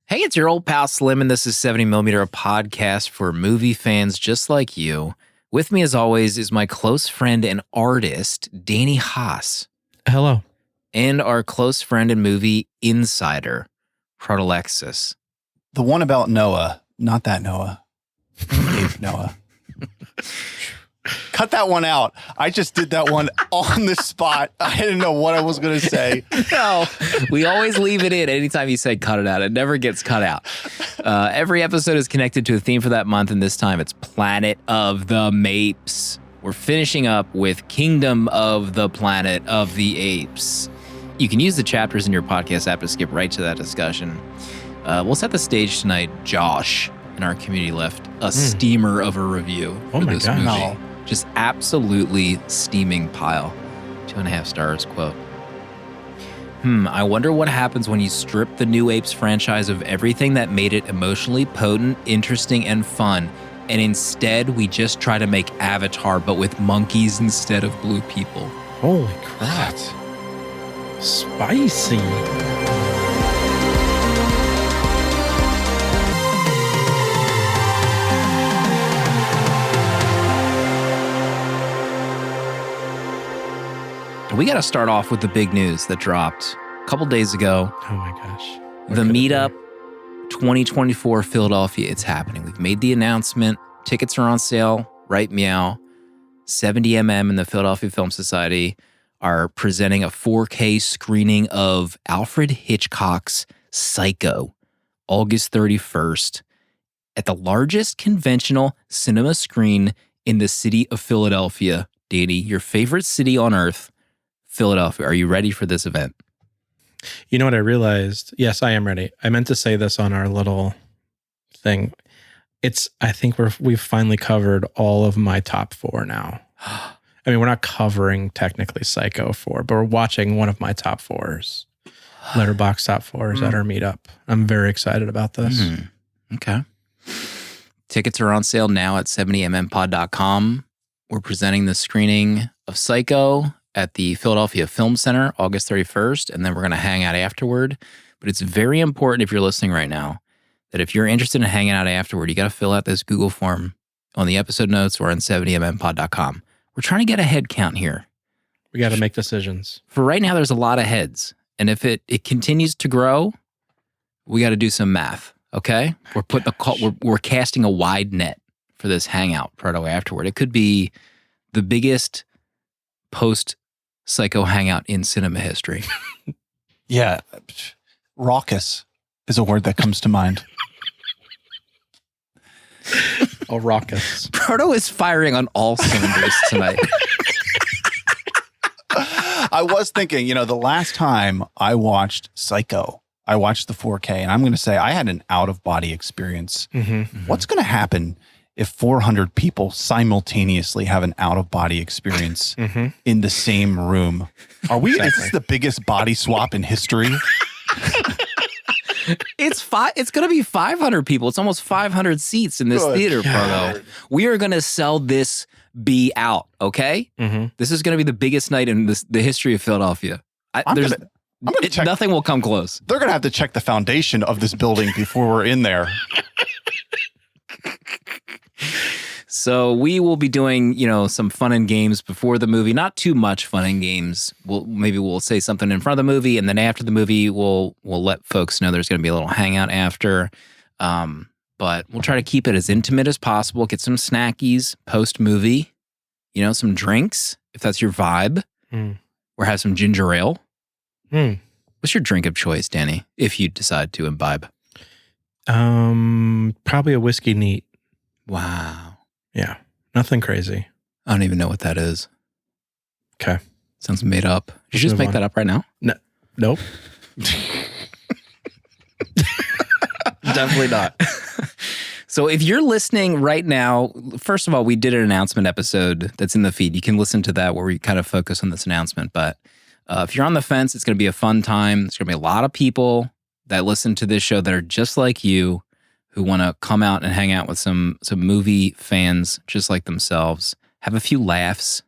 Hey, it's your old pal Slim, and this is 70mm, a podcast for movie fans just like you. With me, as always, is my close friend and artist, Danny Haas. Hello. And our close friend and movie insider, Protolexis. The one about Noah, not that Noah. Ape Noah. Cut that one out. I just did that one on the spot. I didn't know what I was going to say. No, we always leave it in anytime you say cut it out. It never gets cut out. Every episode is connected to a theme for that month, and this time it's Planet of the Apes. We're finishing up with Kingdom of the Planet of the Apes. You can use the chapters in your podcast app to skip right to that discussion. We'll set the stage tonight. Josh in our community left a steamer of a review for this movie. No. Just absolutely steaming pile. 2.5 stars, quote. I wonder what happens when you strip the new Apes franchise of everything that made it emotionally potent, interesting, and fun, and instead we just try to make Avatar, but with monkeys instead of blue people. Holy crap. Spicy. We got to start off with the big news that dropped a couple days ago. Oh my gosh. The MEETUP 2024 Philadelphia, it's happening. We've made the announcement. Tickets are on sale, right meow. 70mm and the Philadelphia Film Society are presenting a 4K screening of Alfred Hitchcock's Psycho, August 31st, at the largest conventional cinema screen in the city of Philadelphia. Danny, your favorite city on earth, Philadelphia. Are you ready for this event? You know what I realized? Yes, I am ready. I meant to say this on our little thing. I think we've finally covered all of my top 4 now. I mean, we're not covering technically Psycho 4, but we're watching one of my top 4s. Letterboxd top 4s at our meetup. I'm very excited about this. Okay. Tickets are on sale now at 70mmPod.com. We're presenting the screening of Psycho at the Philadelphia Film Center, August 31st, and then we're going to hang out afterward. But it's very important, if you're listening right now, that if you're interested in hanging out afterward, you got to fill out this Google form on the episode notes or on 70mmPod.com. We're trying to get a head count here. We got to make decisions. For right now, there's a lot of heads. And if it continues to grow, we got to do some math, okay? We're casting a wide net for this hangout proto afterward. It could be the biggest post-Psycho hangout in cinema history. Yeah. Raucous is a word that comes to mind. Oh, raucous. Proto is firing on all cylinders tonight. I was thinking, the last time I watched Psycho, I watched the 4K, and I'm going to say I had an out-of-body experience. What's going to happen if 400 people simultaneously have an out-of-body experience in the same room? Is this the biggest body swap in history? It's going to be 500 people. It's almost 500 seats in this theater, Proto. We are going to sell this B out, okay? This is going to be the biggest night in the history of Philadelphia. Nothing will come close. They're going to have to check the foundation of this building before we're in there. So we will be doing, some fun and games before the movie. Not too much fun and games. Maybe we'll say something in front of the movie, and then after the movie, we'll let folks know there's going to be a little hangout after. But we'll try to keep it as intimate as possible. Get some snackies post movie. Some drinks if that's your vibe, or have some ginger ale. What's your drink of choice, Danny? If you decide to imbibe, Probably a whiskey neat. Wow. Yeah, nothing crazy. I don't even know what that is. Okay. Sounds made up. Did you just make that up right now? No. Nope. Definitely not. So if you're listening right now, first of all, we did an announcement episode that's in the feed. You can listen to that where we kind of focus on this announcement. But if you're on the fence, it's going to be a fun time. There's going to be a lot of people that listen to this show that are just like you, who want to come out and hang out with some movie fans just like themselves, have a few laughs,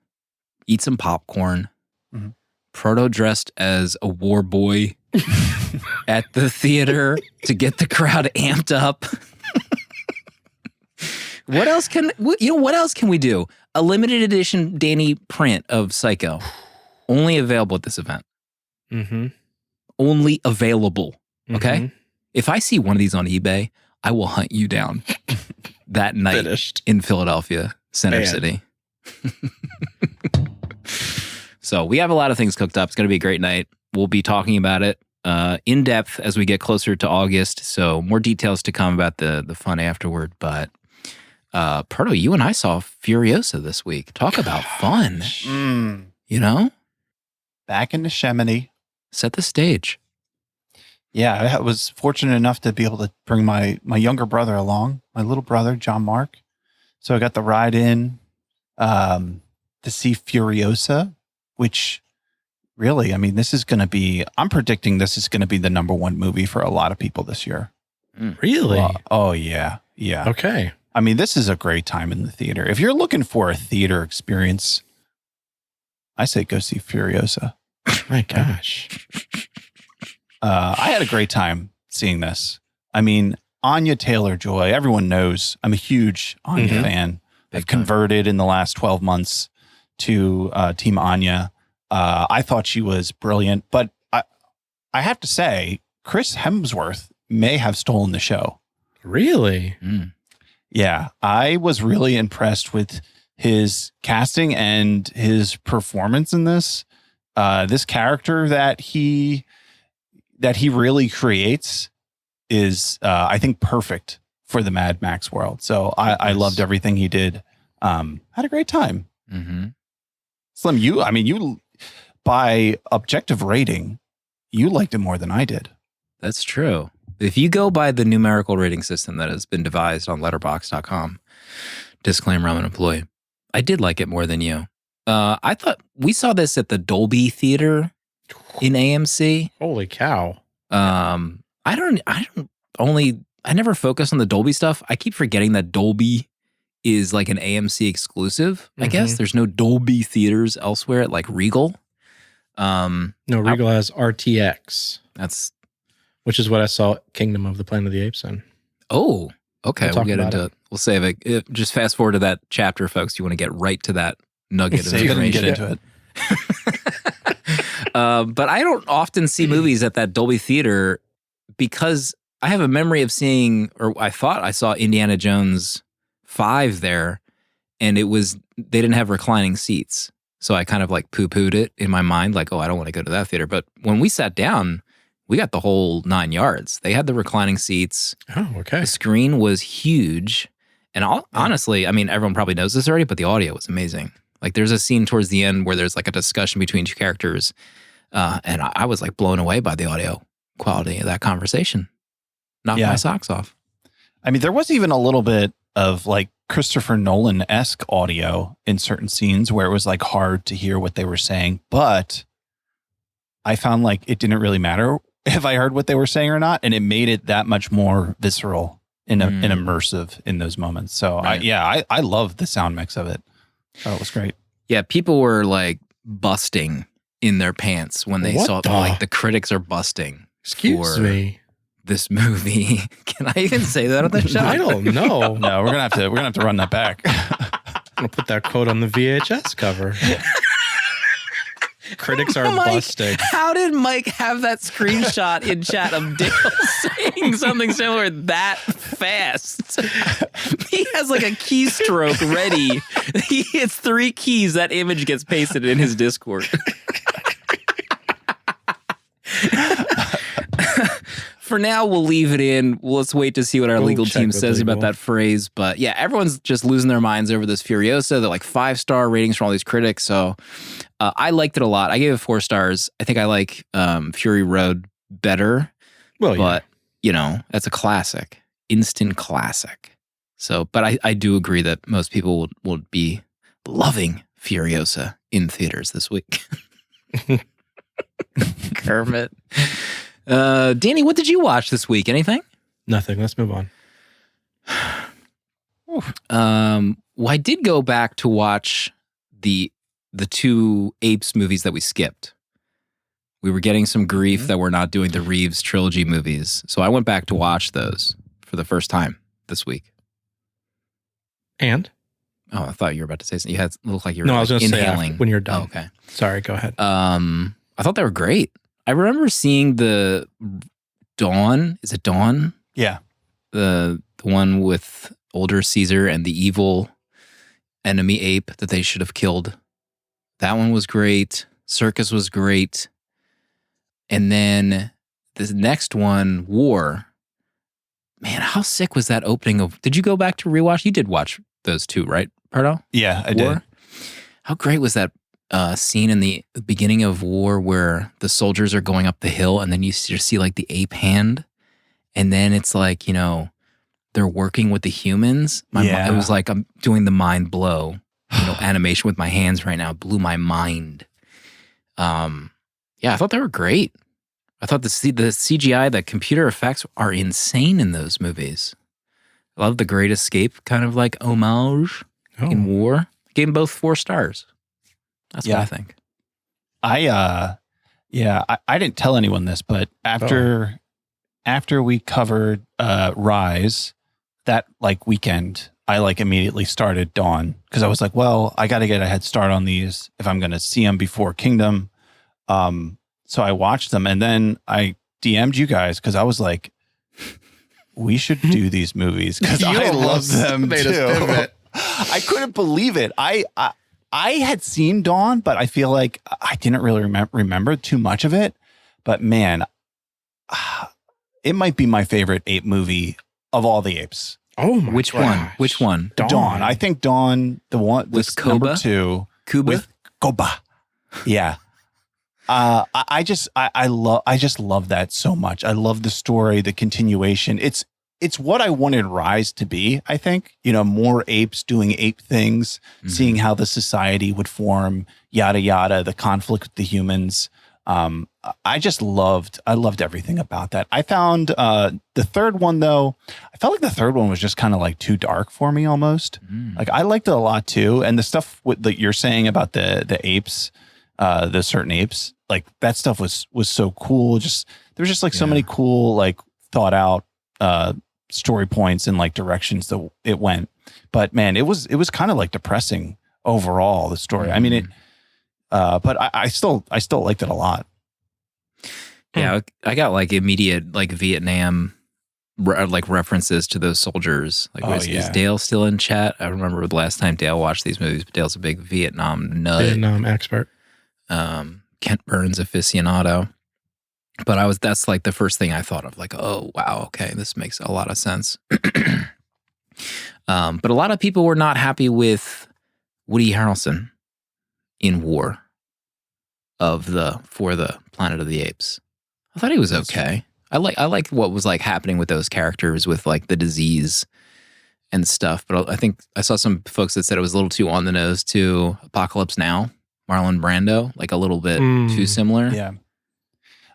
eat some popcorn, Proto dressed as a war boy at the theater to get the crowd amped up. What else can we do? A limited edition Danny print of Psycho, only available at this event. Mm-hmm. Only available. Okay. Mm-hmm. If I see one of these on eBay, I will hunt you down that night Finished. in Philadelphia, Center City. So we have a lot of things cooked up. It's going to be a great night. We'll be talking about it in depth as we get closer to August. So more details to come about the fun afterward. But Proto, you and I saw Furiosa this week. Talk about fun. You know? Back in the Chamonix. Set the stage. Yeah, I was fortunate enough to be able to bring my younger brother along, my little brother, John Mark. So I got the ride in to see Furiosa, which really, I mean, I'm predicting this is going to be the #1 movie for a lot of people this year. Really? Oh, yeah. Yeah. Okay. I mean, this is a great time in the theater. If you're looking for a theater experience, I say go see Furiosa. My gosh. I had a great time seeing this. I mean, Anya Taylor-Joy, everyone knows I'm a huge Anya fan. I've converted in the last 12 months to Team Anya. I thought she was brilliant, but I have to say, Chris Hemsworth may have stolen the show. Really? Yeah, I was really impressed with his casting and his performance in this. This character that he really creates is, I think, perfect for the Mad Max world. So I loved everything he did. Had a great time. Slim, you by objective rating, you liked it more than I did. That's true. If you go by the numerical rating system that has been devised on letterboxd.com, disclaimer, I'm an employee, I did like it more than you. I thought we saw this at the Dolby Theater in AMC. Holy cow. I never focus on the Dolby stuff. I keep forgetting that Dolby is like an AMC exclusive. I guess there's no Dolby theaters elsewhere at like Regal. No, Regal has RTX. Which is what I saw Kingdom of the Planet of the Apes in. Oh, okay. We'll get into it. it. We'll save it. Just fast forward to that chapter, folks. You want to get right to that nugget of information. Get into it. But I don't often see movies at that Dolby Theater because I have a memory of seeing, or I thought I saw Indiana Jones 5 there, and they didn't have reclining seats. So I kind of like poo-pooed it in my mind, like, oh, I don't want to go to that theater. But when we sat down, we got the whole 9 yards. They had the reclining seats. Oh, okay. The screen was huge. And honestly, I mean, everyone probably knows this already, but the audio was amazing. Like there's a scene towards the end where there's like a discussion between two characters. And I was like blown away by the audio quality of that conversation. Knocked my socks off. I mean, there was even a little bit of like Christopher Nolan-esque audio in certain scenes where it was like hard to hear what they were saying. But I found like it didn't really matter if I heard what they were saying or not. And it made it that much more visceral and immersive in those moments. So right. I love the sound mix of it. Oh, it was great. Yeah, people were like busting in their pants when they saw like the critics are busting. Excuse me. This movie. Can I even say that on the show? I don't know. No, we're gonna have to run that back. I'm gonna put that quote on the VHS cover. Critics are busting. How did Mike have that screenshot in chat of Dale saying something similar that fast? He has like a keystroke ready. He hits 3 keys, that image gets pasted in his Discord. For now, we'll leave it in. Let's wait to see what our legal team says about that phrase. But yeah, everyone's just losing their minds over this Furiosa. They're like 5-star ratings from all these critics. So I liked it a lot. I gave it 4 stars. I think I like Fury Road better. Well, yeah. But, you know, that's a classic. Instant classic. So, but I do agree that most people will be loving Furiosa in theaters this week. Kermit. Danny, what did you watch this week? Anything? Nothing. Let's move on. Well, I did go back to watch the 2 Apes movies that we skipped. We were getting some grief that we're not doing the Reeves trilogy movies. So I went back to watch those for the first time this week. And? Oh, I thought you were about to say something. It looked like you were No, I was going to say inhaling. when you're done. Oh, okay. Sorry, go ahead. I thought they were great. I remember seeing the Dawn. Is it Dawn? Yeah. The one with older Caesar and the evil enemy ape that they should have killed. That one was great. Circus was great. And then this next one, War. Man, how sick was that opening of... Did you go back to rewatch? You did watch those two, right, Pardo? Yeah, I War? did. How great was that scene in the beginning of War where the soldiers are going up the hill and then you see like the ape hand, and then it's like, you know, they're working with the humans. It was like I'm doing the mind blow, you know, animation with my hands right now. It blew my mind. Yeah, I thought they were great. I thought the CGI, the computer effects are insane in those movies. I love the Great Escape kind of like homage in War. Gave them both 4 stars. That's what I think. I didn't tell anyone this, but after we covered Rise, that like weekend, I like immediately started Dawn because I was like, well, I got to get a head start on these if I'm going to see them before Kingdom. So I watched them, and then I DM'd you guys because I was like, we should do these movies because I love them too. I couldn't believe it. I had seen Dawn, but I feel like I didn't really remember too much of it. But man, it might be my favorite ape movie of all the apes. Oh my Which one? Which one? Dawn. I think Dawn, the one with Koba? number 2. Kuba? With Koba. Yeah. I just love that so much. I love the story, the continuation. It's what I wanted Rise to be, I think. You know, more apes doing ape things, seeing how the society would form, yada yada, the conflict with the humans. I loved everything about that. I found the third one though, I felt like the third one was just kind of like too dark for me almost. Like I liked it a lot too. And the stuff that you're saying about the apes, the certain apes, like that stuff was so cool. Just there was just like so many cool, like thought out story points and like directions that it went. But man, it was kind of like depressing overall, the story. I mean but I still liked it a lot. Yeah, I got like immediate like Vietnam like references to those soldiers. Like, is Dale still in chat? I remember the last time Dale watched these movies, but Dale's a big Vietnam nut. Vietnam expert. Kent Burns aficionado. But that's like the first thing I thought of, like, oh, wow, okay, this makes a lot of sense. But a lot of people were not happy with Woody Harrelson in War for the Planet of the Apes. I thought he was okay. I like what was like happening with those characters with like the disease and stuff. But I think I saw some folks that said it was a little too on the nose to Apocalypse Now, Marlon Brando, like a little bit too similar. Yeah.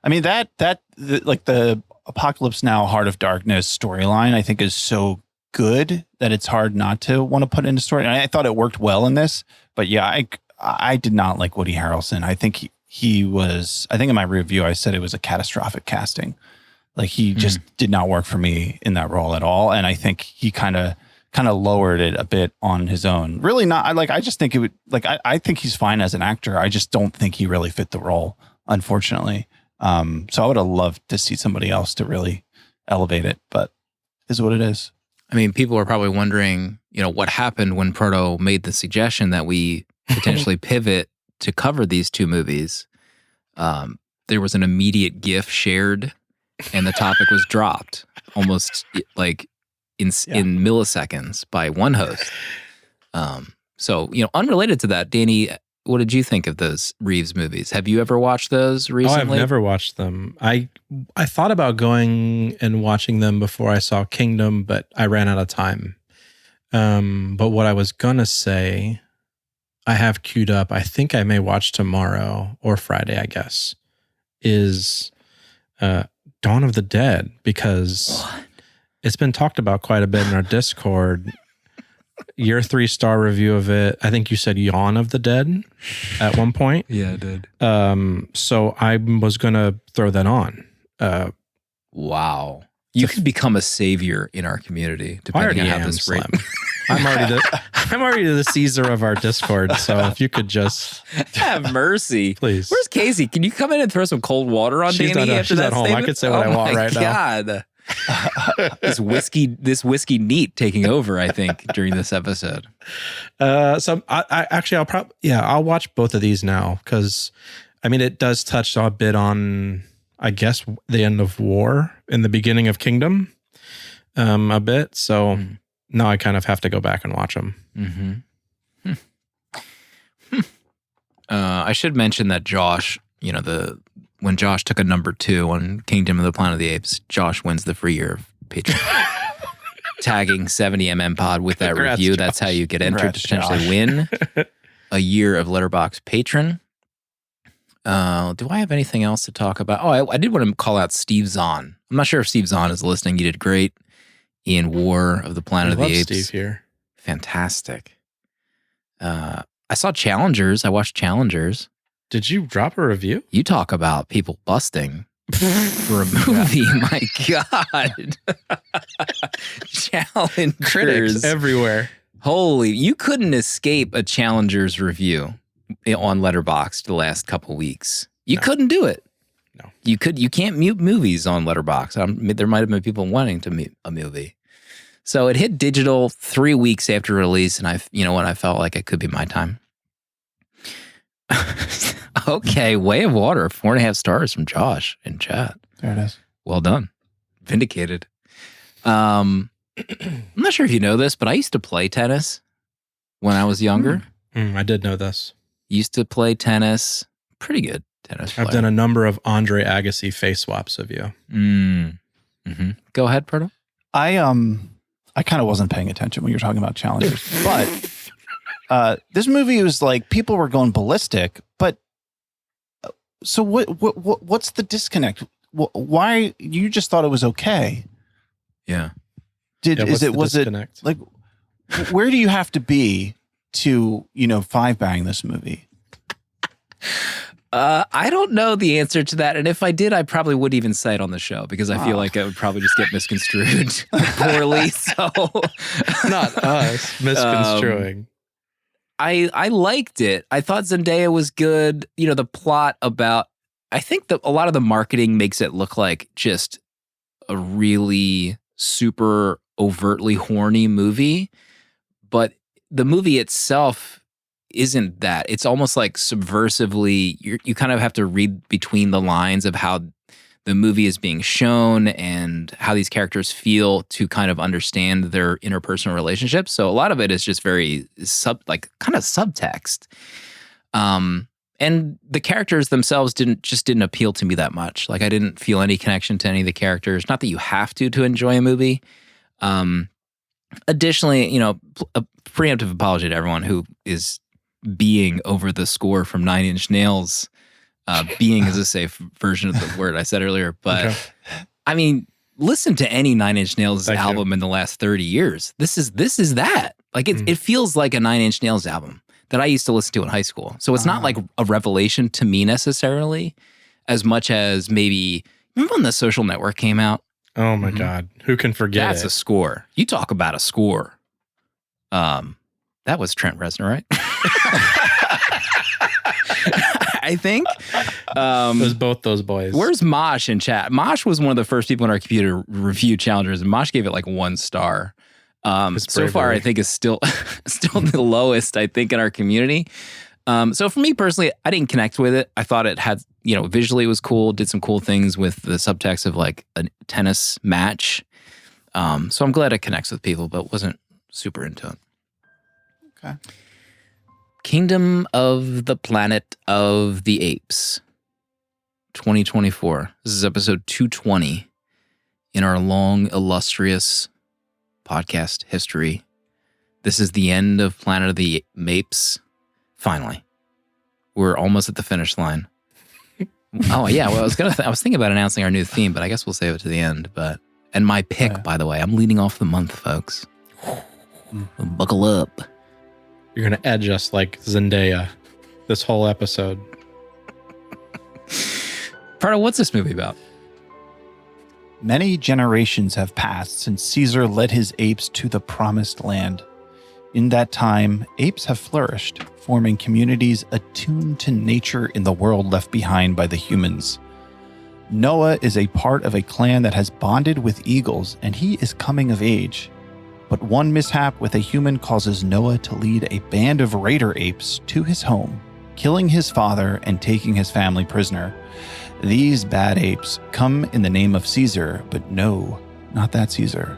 I mean, like the Apocalypse Now, Heart of Darkness storyline, I think is so good that it's hard not to want to put into story. And I thought it worked well in this, but yeah, I did not like Woody Harrelson. I think he was, I think in my review, I said it was a catastrophic casting. Like he just did not work for me in that role at all. And I think he kind of lowered it a bit on his own. Really not. I just think it would, like, I think he's fine as an actor. I just don't think he really fit the role, unfortunately. So I would have loved to see somebody else to really elevate it, but it is what it is. I mean, people are probably wondering, you know, what happened when Proto made the suggestion that we potentially pivot to cover these two movies. There was an immediate GIF shared and the topic was dropped almost like in milliseconds by one host. So, you know, unrelated to that, Danny, what did you think of those Reeves movies? Have you ever watched those recently? Oh, I've never watched them. I thought about going and watching them before I saw Kingdom, but I ran out of time. But what I was going to say, I have queued up, I think I may watch tomorrow or Friday, I guess, is Dawn of the Dead, because it's been talked about quite a bit in our Discord. your 3-star review of it. I think you said Yawn of the Dead at one point. Yeah, I did. So I was gonna throw that on. Wow. You could become a savior in our community, depending on how this rate. I'm already the Caesar of our Discord. So if you could just have mercy, please. Where's Casey? Can you come in and throw some cold water on Danny after she's that at home. statement? I could say what I want right now. This whiskey neat taking over, I think, during this episode. So I'll watch both of these now because, I mean, it does touch a bit on, I guess, the end of war and the beginning of Kingdom, a bit. So now I kind of have to go back and watch them. Mm-hmm. I should mention that Josh, when Josh took a number 2 on Kingdom of the Planet of the Apes, Josh wins the free year of Patreon. Tagging 70mm Pod with that review. Josh. That's how you get entered to potentially win a year of Letterboxd patron. Do I have anything else to talk about? Oh, I did want to call out Steve Zahn. I'm not sure if Steve Zahn is listening. You did great in War of the Planet of the Apes. Steve here. Fantastic. I saw Challengers. I watched Challengers. Did you drop a review? You talk about people busting for a movie. My God. Challengers. Critics everywhere. Holy, you couldn't escape a Challengers review on Letterboxd the last couple weeks. You couldn't do it. No. You can't mute movies on Letterboxd. There might have been people wanting to mute a movie. So it hit digital 3 weeks after release, and I felt like it could be my time. Okay, Way of Water, 4.5 stars from Josh in chat. There it is. Well done. Vindicated. I'm not sure if you know this, but I used to play tennis when I was younger. I did know this. Used to play tennis. Pretty good tennis player. I've done a number of Andre Agassi face swaps of you. Mm-hmm. Go ahead, Perdo. I kind of wasn't paying attention when you were talking about Challengers, but this movie was like people were going ballistic. But so what's the disconnect? Why you just thought it was okay? Yeah. Was it like where do you have to be to 5-bang this movie? I don't know the answer to that, and if I did, I probably wouldn't even say it on the show because I feel like it would probably just get misconstrued poorly. So, not us misconstruing. I liked it. I thought Zendaya was good. The plot about. I think that a lot of the marketing makes it look like just a really super overtly horny movie, but the movie itself isn't that. It's almost like subversively, you kind of have to read between the lines of how the movie is being shown and how these characters feel to kind of understand their interpersonal relationships. So a lot of it is just very kind of subtext. And the characters themselves didn't appeal to me that much. Like I didn't feel any connection to any of the characters. Not that you have to enjoy a movie. Additionally, a preemptive apology to everyone who is being over the score from 9 Inch Nails. Being is a safe version of the word I said earlier. But okay. I mean, listen to any 9 Inch Nails album in the last 30 years. This is that. Like it feels like a 9 Inch Nails album that I used to listen to in high school. So it's not like a revelation to me necessarily, as much as maybe, remember when The Social Network came out? Oh my God. Who can forget That's a score. You talk about a score. That was Trent Reznor, right? I think. It was both those boys. Where's Mosh in chat? Mosh was one of the first people in our community to review Challengers, and Mosh gave it like 1 star. So far, I think is still the lowest, I think, in our community. So for me personally, I didn't connect with it. I thought it had, visually it was cool, did some cool things with the subtext of like a tennis match. So I'm glad it connects with people, but wasn't super into it. Okay. Kingdom of the Planet of the Apes, 2024. This is episode 220 in our long, illustrious podcast history. This is the end of Planet of the Apes. Finally, we're almost at the finish line. Oh yeah, well, I was thinking about announcing our new theme, but I guess we'll save it to the end. And my pick, by the way, I'm leading off the month, folks. Buckle up. You're going to edge us like Zendaya this whole episode. Pardo, what's this movie about? Many generations have passed since Caesar led his apes to the promised land. In that time, apes have flourished, forming communities attuned to nature in the world left behind by the humans. Noah is a part of a clan that has bonded with eagles, and he is coming of age. But one mishap with a human causes Noah to lead a band of raider apes to his home, killing his father and taking his family prisoner. These bad apes come in the name of Caesar, but no, not that Caesar.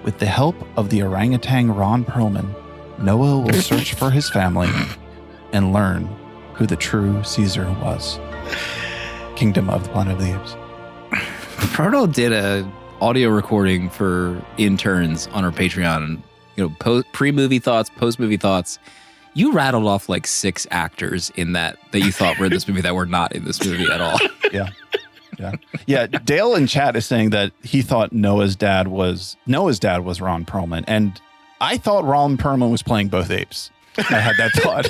With the help of the orangutan Ron Perlman, Noah will search for his family and learn who the true Caesar was. Kingdom of the Planet of the Apes. Pardo did a audio recording for interns on our Patreon. Pre-movie thoughts, post-movie thoughts. You rattled off like 6 actors in that you thought were in this movie that were not in this movie at all. Yeah. Dale in chat is saying that he thought Noah's dad was Ron Perlman, and I thought Ron Perlman was playing both apes. I had that thought.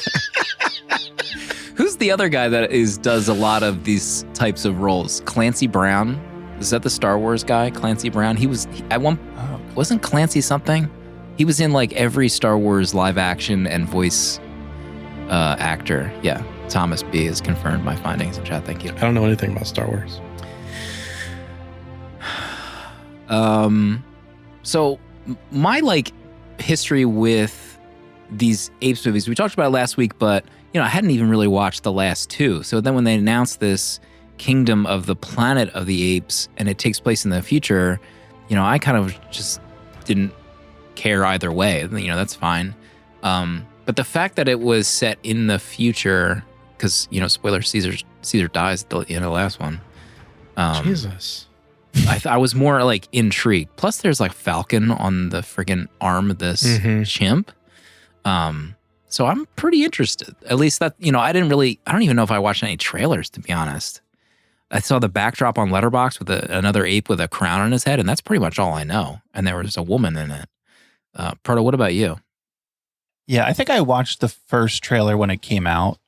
Who's the other guy that does a lot of these types of roles? Clancy Brown. Is that the Star Wars guy? Clancy Brown. Wasn't Clancy something? He was in like every Star Wars live action and voice actor. Yeah. Thomas B has confirmed my findings in chat. Thank you. I don't know anything about Star Wars. So my history with these Apes movies, we talked about it last week, but I hadn't even really watched the last 2. So then when they announced this Kingdom of the Planet of the Apes and it takes place in the future, I kind of just didn't care either way. That's fine. But the fact that it was set in the future, because, spoiler, Caesar dies at the end of the last one. Jesus. I was more intrigued. Plus there's Falcon on the friggin' arm of this chimp. So I'm pretty interested. At least that, I don't even know if I watched any trailers, to be honest. I saw the backdrop on Letterboxd with another ape with a crown on his head, and that's pretty much all I know. And there was a woman in it. Proto, what about you? Yeah, I think I watched the first trailer when it came out,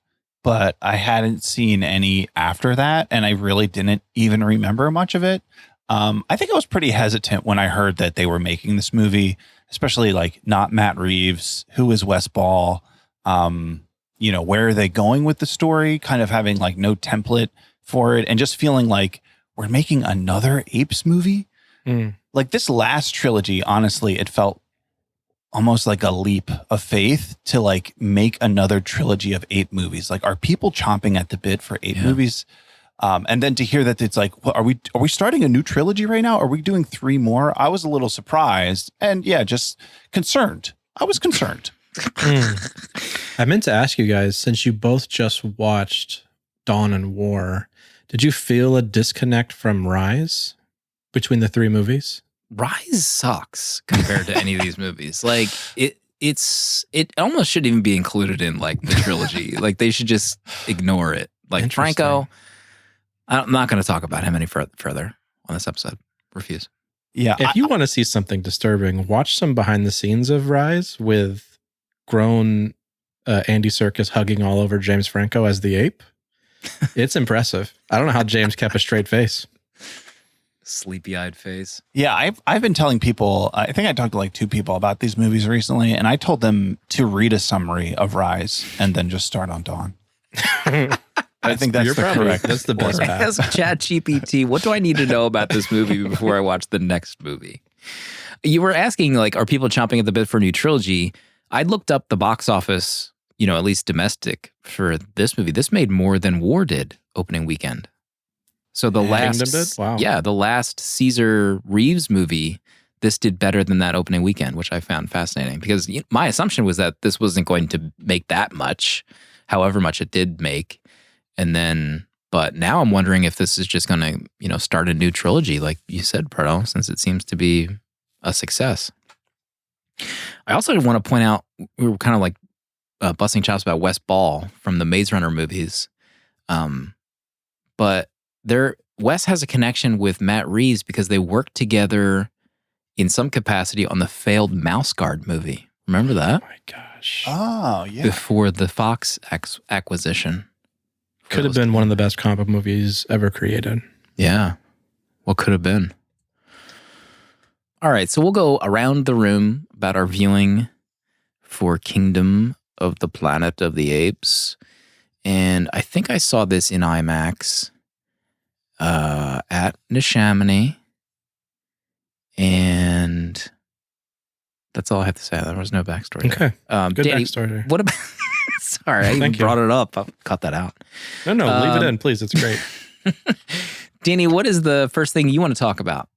but I hadn't seen any after that, and I really didn't even remember much of it. I think I was pretty hesitant when I heard that they were making this movie, especially not Matt Reeves, who is Wes Ball, where are they going with the story, kind of having no template for it, and just feeling like we're making another Apes movie. This last trilogy, honestly, it felt almost like a leap of faith to make another trilogy of 8 movies. Are people chomping at the bit for 8 movies? And then to hear that it's are we starting a new trilogy right now? Are we doing 3 more? I was a little surprised and just concerned. I was concerned. I meant to ask you guys, since you both just watched Dawn and War, did you feel a disconnect from Rise between the 3 movies? Rise sucks compared to any of these movies. It almost shouldn't even be included in the trilogy. They should just ignore it. Franco, I'm not going to talk about him any further on this episode. Refuse. Yeah. If you want to see something disturbing, watch some behind the scenes of Rise with grown Andy Serkis hugging all over James Franco as the ape. It's impressive. I don't know how James kept a straight face. Sleepy-eyed face. Yeah, I've been telling people, I think I talked to 2 people about these movies recently, and I told them to read a summary of Rise and then just start on Dawn. I think that's the correct. That's the best path. Ask ChatGPT, what do I need to know about this movie before I watch the next movie? You were asking, are people chomping at the bit for a new trilogy? I looked up the box office, at least domestic, for this movie. This made more than War did opening weekend. So the the last Caesar Reeves movie, this did better than that opening weekend, which I found fascinating because my assumption was that this wasn't going to make that much, however much it did make. But now I'm wondering if this is just going to, start a new trilogy, like you said, Proto, since it seems to be a success. I also want to point out, we were kind of busting chops about Wes Ball from the Maze Runner movies. But Wes has a connection with Matt Reeves because they worked together in some capacity on the failed Mouse Guard movie Remember that? Oh my gosh. Oh, yeah. Before the Fox acquisition. Could have been one of the best comic book movies ever created. Yeah. What could have been? All right, so we'll go around the room about our viewing for Kingdom of the Planet of the Apes. And I think I saw this in IMAX at Neshaminy. And that's all I have to say. There was no backstory. Okay. Good Danny, backstory. what about... Sorry, I even brought it up. I'll cut that out. No, leave it in, please. It's great. Danny, what is the first thing you want to talk about?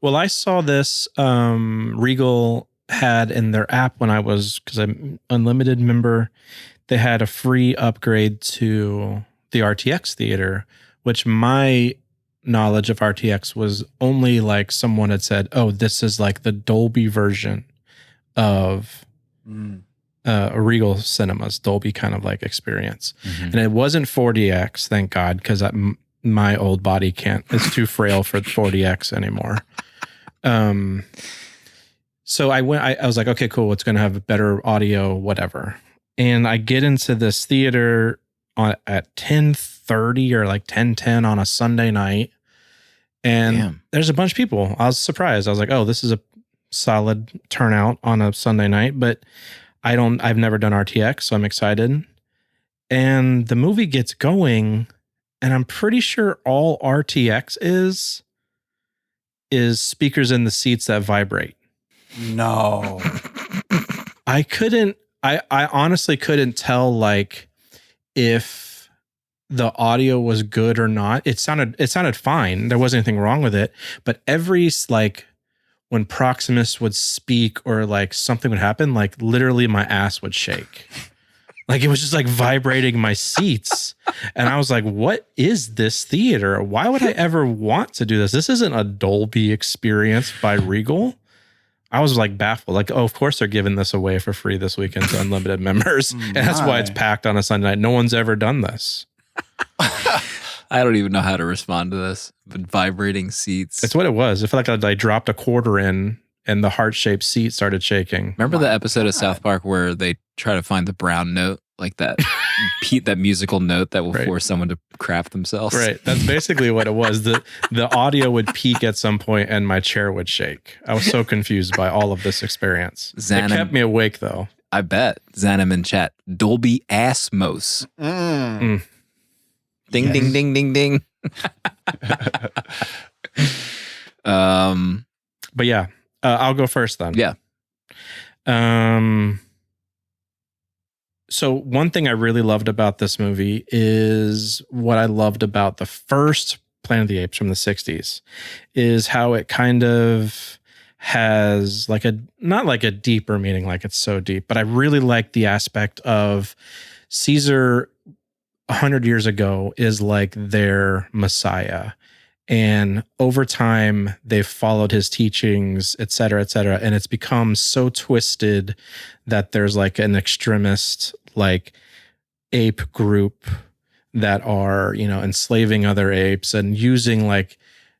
Well, I saw this Regal had in their app when I was, because I'm an unlimited member, they had a free upgrade to the RTX theater, which my knowledge of RTX was only like someone had said, oh, this is like the Dolby version of a Regal Cinemas, Dolby kind of like experience. And it wasn't 4DX, thank God, because my old body it's too frail for 4DX anymore. So I was like, okay, cool. It's going to have better audio, whatever. And I get into this theater at 10:30 or like 10:10 on a Sunday night. And there's a bunch of people. I was surprised. I was like, oh, this is a solid turnout on a Sunday night, but I've never done RTX, so I'm excited. And the movie gets going, and I'm pretty sure all RTX is speakers in the seats that vibrate. No. I honestly couldn't tell like if the audio was good or not. It sounded fine. There wasn't anything wrong with it, but every like when Proximus would speak or like something would happen, like literally my ass would shake. Like it was just like vibrating my seats. And I was like, what is this theater? Why would I ever want to do this? This isn't a Dolby experience by Regal. I was like baffled. Like, oh, of course they're giving this away for free this weekend to unlimited members. And that's why it's packed on a Sunday night. No one's ever done this. I don't even know how to respond to this, but vibrating seats. It's what it was. It felt like I dropped a quarter in and the heart-shaped seat started shaking. Remember the episode of South Park where they try to find the brown note, like that that musical note that will force someone to crap themselves? Right. That's basically what it was. The audio would peak at some point and my chair would shake. I was so confused by all of this experience. It kept me awake, though. I bet. Xanim in chat. Dolby Atmos. Ding, yes. Ding, ding, ding, ding. But yeah, I'll go first then. Yeah. So one thing I really loved about this movie is what I loved about the first Planet of the Apes from the 60s is how it kind of has like not like a deeper meaning, like it's so deep, but I really like the aspect of Caesar 100 years ago is like their messiah. And over time, they've followed his teachings, et cetera, and it's become so twisted that there's like an extremist like ape group that are, enslaving other apes and using like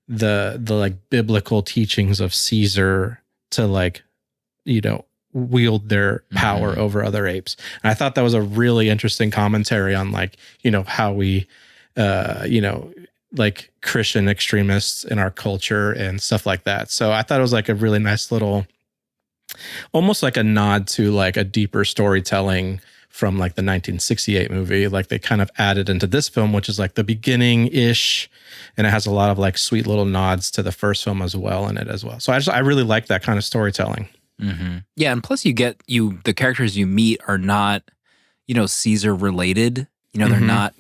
the like biblical teachings of Caesar to like, wield their power over other apes. And I thought that was a really interesting commentary on like, how we, like Christian extremists in our culture and stuff like that. So I thought it was like a really nice little, almost like a nod to like a deeper storytelling from like the 1968 movie. Like they kind of added into this film, which is like the beginning-ish. And it has a lot of like sweet little nods to the first film as well in it as well. So I really like that kind of storytelling. Mm-hmm. Yeah. And plus the characters you meet are not, Caesar related, they're not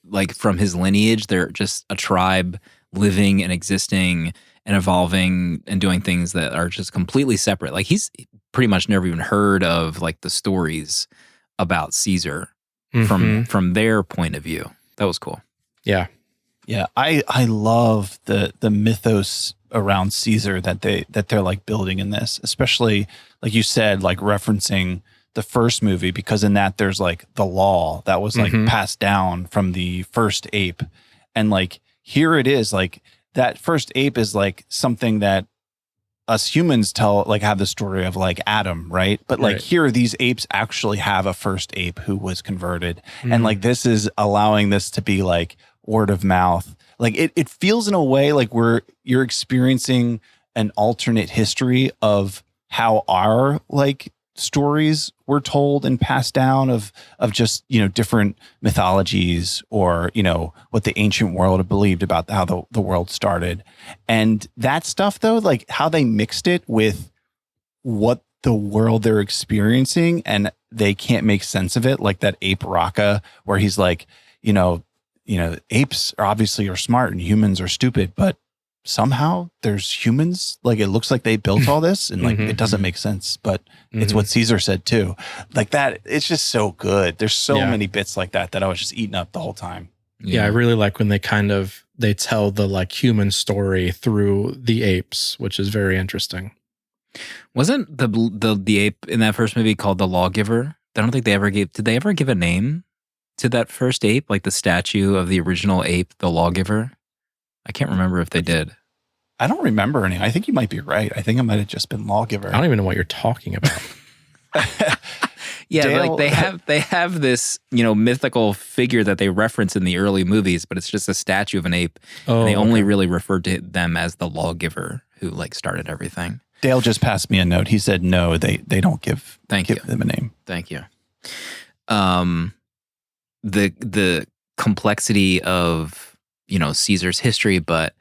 like from his lineage. They're just a tribe living and existing and evolving and doing things that are just completely separate. Like he's pretty much never even heard of like the stories about Caesar from their point of view. That was cool. Yeah. Yeah. I love the mythos around Caesar that they're like building in this, especially like you said, like referencing the first movie, because in that there's like the law that was like passed down from the first ape. And like, here it is, like that first ape is like something that us humans have the story of like Adam, right? But like here, these apes actually have a first ape who was converted. And like this is allowing this to be like word of mouth. Like it feels in a way like you're experiencing an alternate history of how our like stories were told and passed down of just, different mythologies or, what the ancient world believed about how the world started. And that stuff though, like how they mixed it with what the world they're experiencing and they can't make sense of it. Like that ape Raka where he's like, apes are smart and humans are stupid, but somehow there's humans. Like it looks like they built all this and like it doesn't make sense, but it's what Caesar said too. Like that, it's just so good. There's so many bits like that I was just eating up the whole time. Yeah, I really like when they tell the like human story through the apes, which is very interesting. Wasn't the ape in that first movie called the Lawgiver? I don't think did they ever give a name to that first ape, like the statue of the original ape, the Lawgiver? I can't remember if they did. I don't remember any. I think you might be right. I think it might have just been Lawgiver. I don't even know what you're talking about. Yeah, Dale, like they have this, mythical figure that they reference in the early movies, but it's just a statue of an ape. And they only really referred to them as the Lawgiver who like started everything. Dale just passed me a note. He said no, they don't give them a name. Thank you. The complexity of Caesar's history, but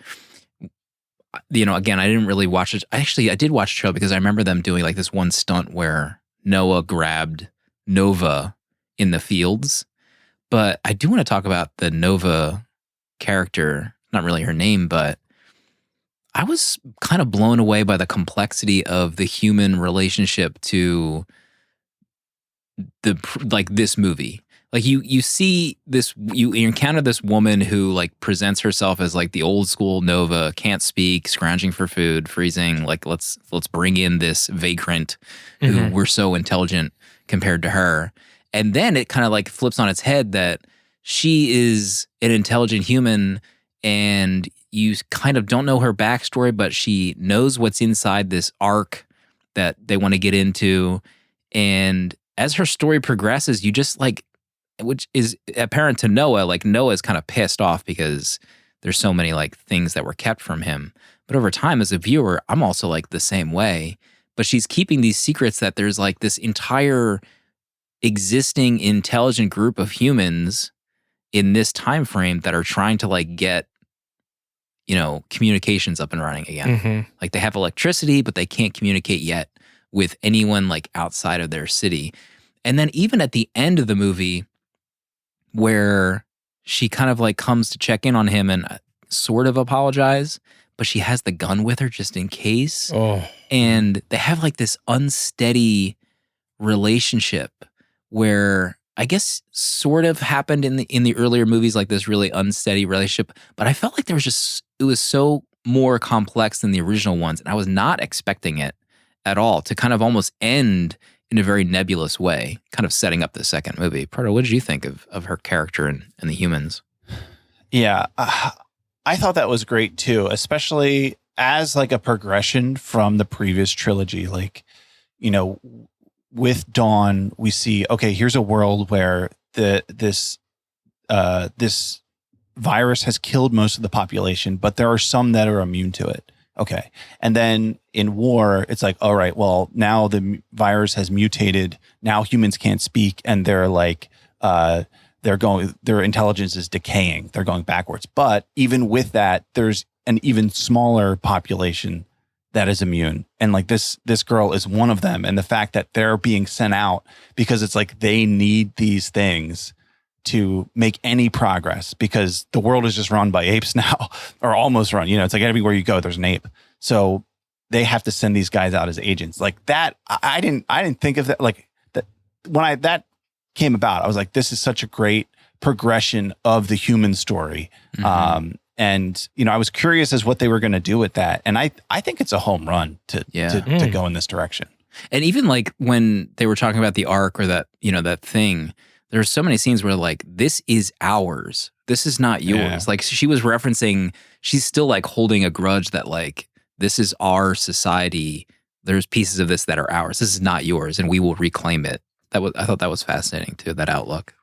again, I didn't really watch it. Actually, I did watch the show because I remember them doing like this one stunt where Noah grabbed Nova in the fields. But I do want to talk about the Nova character, not really her name, but I was kind of blown away by the complexity of the human relationship to this movie. Like you see this, you encounter this woman who like presents herself as like the old school Nova, can't speak, scrounging for food, freezing. Like let's bring in this vagrant who we're so intelligent compared to her. And then it kind of like flips on its head that she is an intelligent human and you kind of don't know her backstory, but she knows what's inside this ark that they want to get into. And as her story progresses, you just like, which is apparent to Noah, like Noah's kind of pissed off because there's so many like things that were kept from him. But over time as a viewer, I'm also like the same way. But she's keeping these secrets that there's like this entire existing intelligent group of humans in this time frame that are trying to like get, communications up and running again. Like they have electricity, but they can't communicate yet with anyone like outside of their city. And then even at the end of the movie, where she kind of like comes to check in on him and sort of apologize, but she has the gun with her just in case. And they have like this unsteady relationship where I guess sort of happened in the earlier movies, like this really unsteady relationship. But I felt like it was so more complex than the original ones. And I was not expecting it at all to kind of almost end in a very nebulous way, kind of setting up the second movie. Pardo, what did you think of her character and the humans? Yeah, I thought that was great too, especially as like a progression from the previous trilogy. Like, with Dawn, we see, okay, here's a world where this virus has killed most of the population, but there are some that are immune to it. Okay. And then in war, it's like, all right, well, now the virus has mutated. Now humans can't speak and they're like, their intelligence is decaying. They're going backwards. But even with that, there's an even smaller population that is immune. And like this girl is one of them. And the fact that they're being sent out because it's like they need these things to make any progress because the world is just run by apes now or almost run, it's like everywhere you go, there's an ape. So they have to send these guys out as agents like that. I didn't think of that. Like that when that came about, I was like, this is such a great progression of the human story. And, I was curious as what they were going to do with that. And I think it's a home run to go in this direction. And even like when they were talking about the ark or that, that thing, there's so many scenes where like, this is ours. This is not yours. Yeah. Like she was referencing, she's still like holding a grudge that like this is our society. There's pieces of this that are ours. This is not yours, and we will reclaim it. I thought that was fascinating too, that outlook.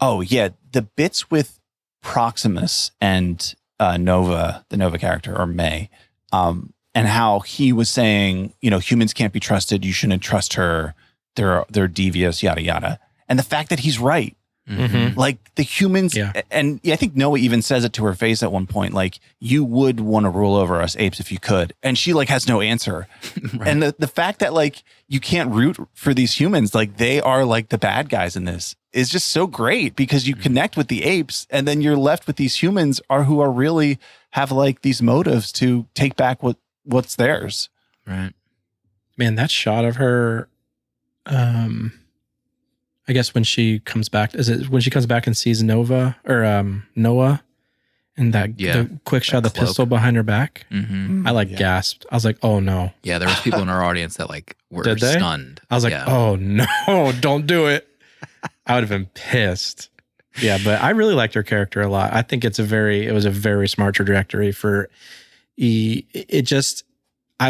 Oh yeah, the bits with Proximus and Nova, the Nova character, or May, and how he was saying, humans can't be trusted. You shouldn't trust her. They're devious, yada yada. And the fact that he's right. Mm-hmm. Like the humans, and I think Noah even says it to her face at one point, like, you would want to rule over us apes if you could. And she like has no answer. Right. And the fact that like you can't root for these humans, like they are like the bad guys in this, is just so great, because you connect with the apes and then you're left with these humans who are really have like these motives to take back what's theirs. Right. Man, that shot of her, I guess when she comes back, is it when she comes back and sees Noah, and the quick shot of the pistol behind her back? Mm-hmm. I gasped. I was like, oh no. Yeah, there was people in our audience that like were stunned. I was like, oh no, don't do it. I would have been pissed. Yeah, but I really liked her character a lot. I think it was a very smart trajectory for I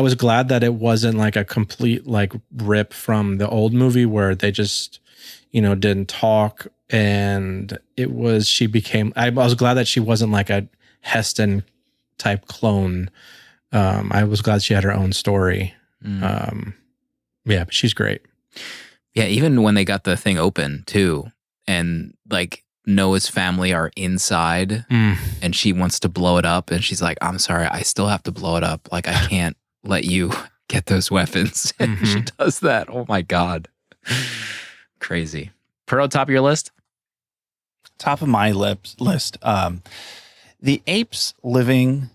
was glad that it wasn't like a complete like rip from the old movie where they just didn't talk, and I was glad that she wasn't like a Heston type clone. I was glad she had her own story. But she's great. Yeah, even when they got the thing open too, and like Noah's family are inside and she wants to blow it up, and she's like, I'm sorry, I still have to blow it up. Like, I can't let you get those weapons. And she does that. Oh my God. Crazy. Pro, top of your list? Top of my list. The apes living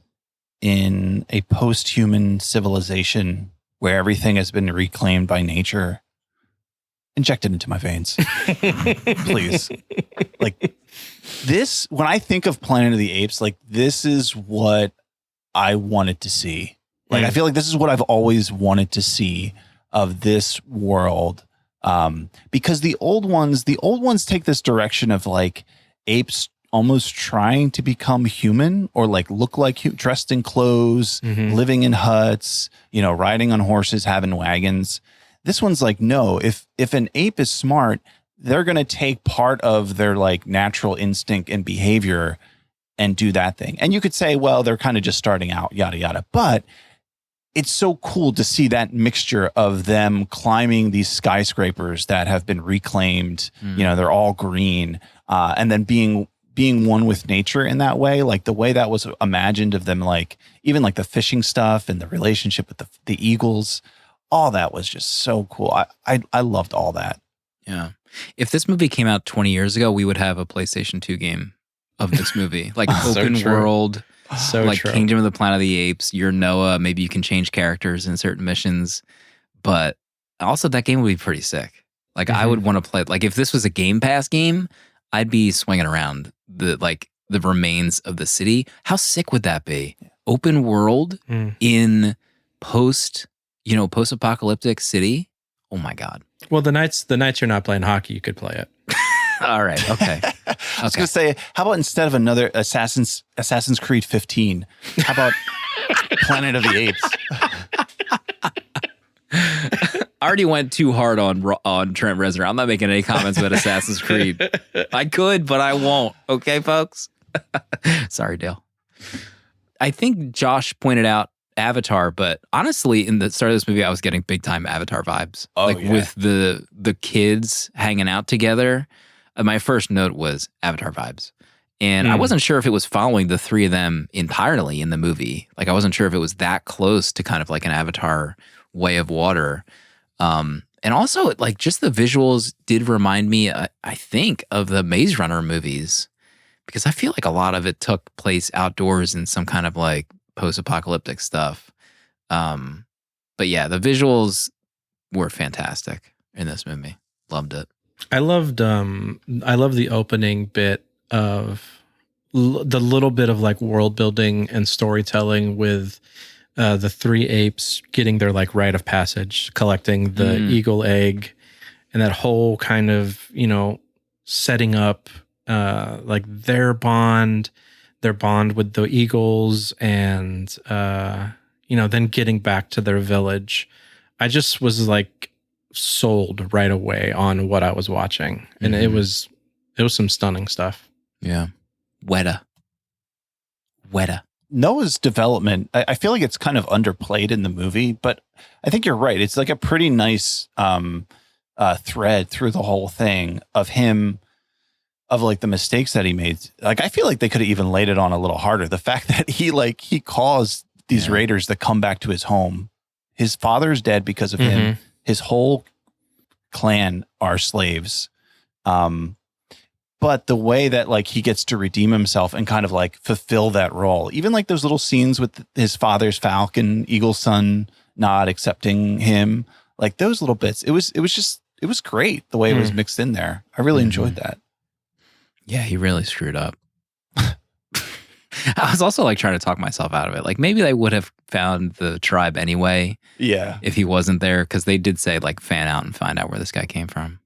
in a post-human civilization where everything has been reclaimed by nature. Injected into my veins. Please. Like this, when I think of Planet of the Apes, like this is what I wanted to see. Like, I feel like this is what I've always wanted to see of this world. Because the old ones take this direction of like apes almost trying to become human, or like look like dressed in clothes, living in huts, riding on horses, having wagons. This one's like, no, if an ape is smart, they're going to take part of their like natural instinct and behavior and do that thing. And you could say, well, they're kind of just starting out, yada, yada. But it's so cool to see that mixture of them climbing these skyscrapers that have been reclaimed. They're all green, and then being one with nature in that way, like the way that was imagined of them, like even like the fishing stuff and the relationship with the eagles, all that was just so cool. I loved all that. Yeah. If this movie came out 20 years ago, we would have a PlayStation 2 game of this movie, like open world. So like true. Kingdom of the Planet of the Apes, you're Noah. Maybe you can change characters in certain missions, but also that game would be pretty sick. Like I would want to play. Like if this was a Game Pass game, I'd be swinging around the remains of the city. How sick would that be? Open world in post-apocalyptic city. Oh my God. Well, the nights you're not playing hockey, you could play it. All right. Okay. I was going to say, how about instead of another Assassin's Creed 15, how about Planet of the Apes? I already went too hard on Trent Reznor. I'm not making any comments about Assassin's Creed. I could, but I won't. Okay, folks? Sorry, Dale. I think Josh pointed out Avatar, but honestly, in the start of this movie, I was getting big time Avatar vibes. With the kids hanging out together. My first note was Avatar vibes. And I wasn't sure if it was following the three of them entirely in the movie. Like I wasn't sure if it was that close to kind of like an Avatar Way of Water. And also like just the visuals did remind me, I think, of the Maze Runner movies, because I feel like a lot of it took place outdoors in some kind of like post-apocalyptic stuff. But yeah, the visuals were fantastic in this movie. Loved it. I love the opening bit of the little bit of like world building and storytelling with the three apes getting their like rite of passage, collecting the eagle egg, and that whole kind of, setting up like their bond with the eagles, and then getting back to their village, I just was like sold right away on what I was watching. And it was some stunning stuff. Yeah. Weta. Noah's development, I feel like it's kind of underplayed in the movie, but I think you're right. It's like a pretty nice thread through the whole thing of him, of like the mistakes that he made. Like, I feel like they could have even laid it on a little harder. The fact that he caused these raiders that come back to his home. His father's dead because of him. His whole clan are slaves. But the way that like he gets to redeem himself and kind of like fulfill that role, even like those little scenes with his father's falcon, Eagle's son not accepting him, like those little bits, it was great the way it was mixed in there. I really enjoyed that. Yeah, he really screwed up. I was also like trying to talk myself out of it. Like maybe they would have found the tribe anyway. Yeah. If he wasn't there, because they did say like fan out and find out where this guy came from.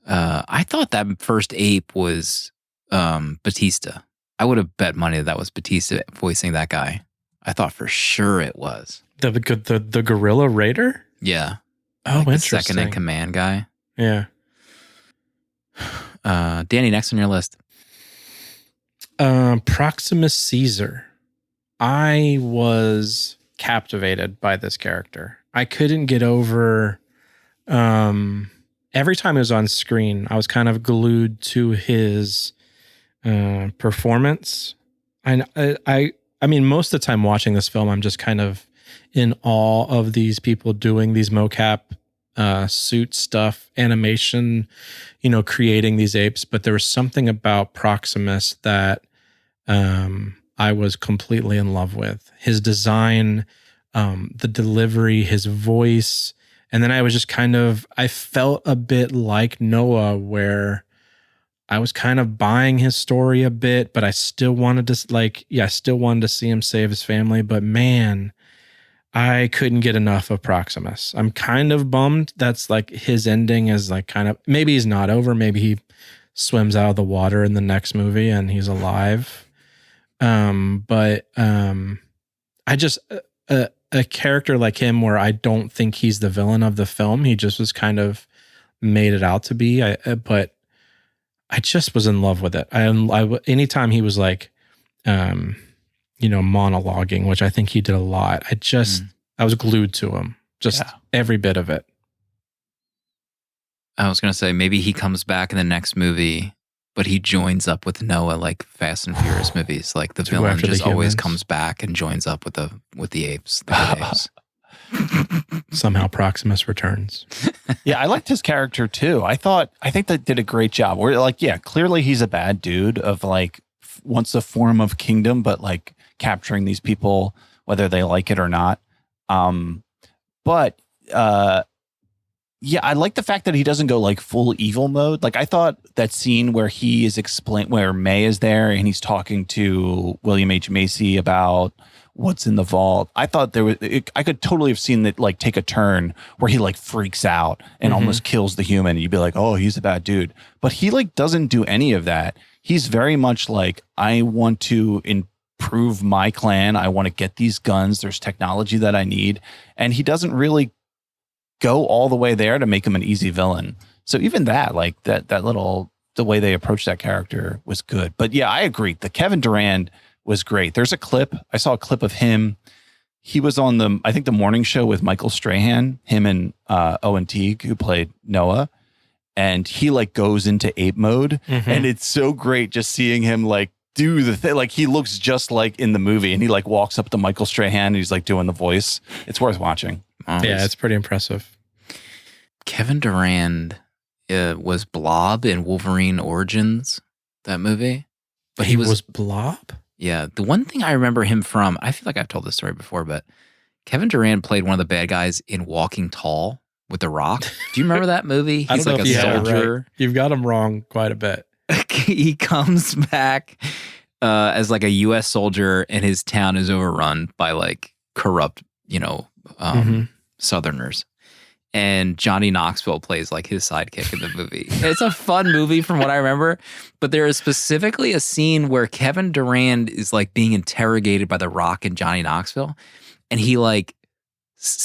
I thought that first ape was Batista. I would have bet money that was Batista voicing that guy. I thought for sure it was. The gorilla raider? Yeah. Oh, like interesting. The second in command guy. Yeah. Danny, next on your list. Proximus Caesar. I was captivated by this character. I couldn't get over every time he was on screen, I was kind of glued to his performance. I mean, most of the time watching this film, I'm just kind of in awe of these people doing these mocap suit stuff, animation, creating these apes. But there was something about Proximus that I was completely in love with. His design, the delivery, his voice. And then I was just I felt a bit like Noah, where I was kind of buying his story a bit, but I still wanted to see him save his family. But man, I couldn't get enough of Proximus. I'm kind of bummed that's like his ending is like kind of, maybe he's not over. Maybe he swims out of the water in the next movie and he's alive. But I just, a character like him where I don't think he's the villain of the film. He just was kind of made it out to be. But I just was in love with it. Anytime he was like, monologuing, which I think he did a lot. I was glued to him, every bit of it. I was going to say, maybe he comes back in the next movie, but he joins up with Noah like Fast and Furious movies. Like the villain just always comes back and joins up with the apes. The good apes. Somehow Proximus returns. Yeah, I liked his character too. I think they did a great job. Where like, yeah, clearly he's a bad dude of like wants a form of kingdom, but like capturing these people, whether they like it or not. Yeah, I like the fact that he doesn't go like full evil mode. Like I thought that scene where he is where May is there and he's talking to William H. Macy about what's in the vault. I thought I could totally have seen that like take a turn where he like freaks out and almost kills the human. You'd be like, oh, he's a bad dude. But he like doesn't do any of that. He's very much like, I want to improve my clan. I want to get these guns. There's technology that I need. And he doesn't really go all the way there to make him an easy villain. So even that, like that the way they approached that character was good. But yeah, I agree. The Kevin Durand was great. There's a clip. I saw a clip of him. He was on the morning show with Michael Strahan, him and Owen Teague, who played Noah. And he like goes into ape mode. And it's so great just seeing him like do the thing. Like he looks just like in the movie and he like walks up to Michael Strahan and he's like doing the voice. It's worth watching. Yeah, it's pretty impressive. Kevin Durand was Blob in Wolverine Origins, that movie. But he was Blob? Yeah. The one thing I remember him from, I feel like I've told this story before, but Kevin Durand played one of the bad guys in Walking Tall with The Rock. Do you remember that movie? He's like a soldier. Right. You've got him wrong quite a bit. He comes back as like a U.S. soldier and his town is overrun by like corrupt, Southerners. And Johnny Knoxville plays like his sidekick in the movie. It's a fun movie from what I remember, but there is specifically a scene where Kevin Durand is like being interrogated by The Rock and Johnny Knoxville. and he like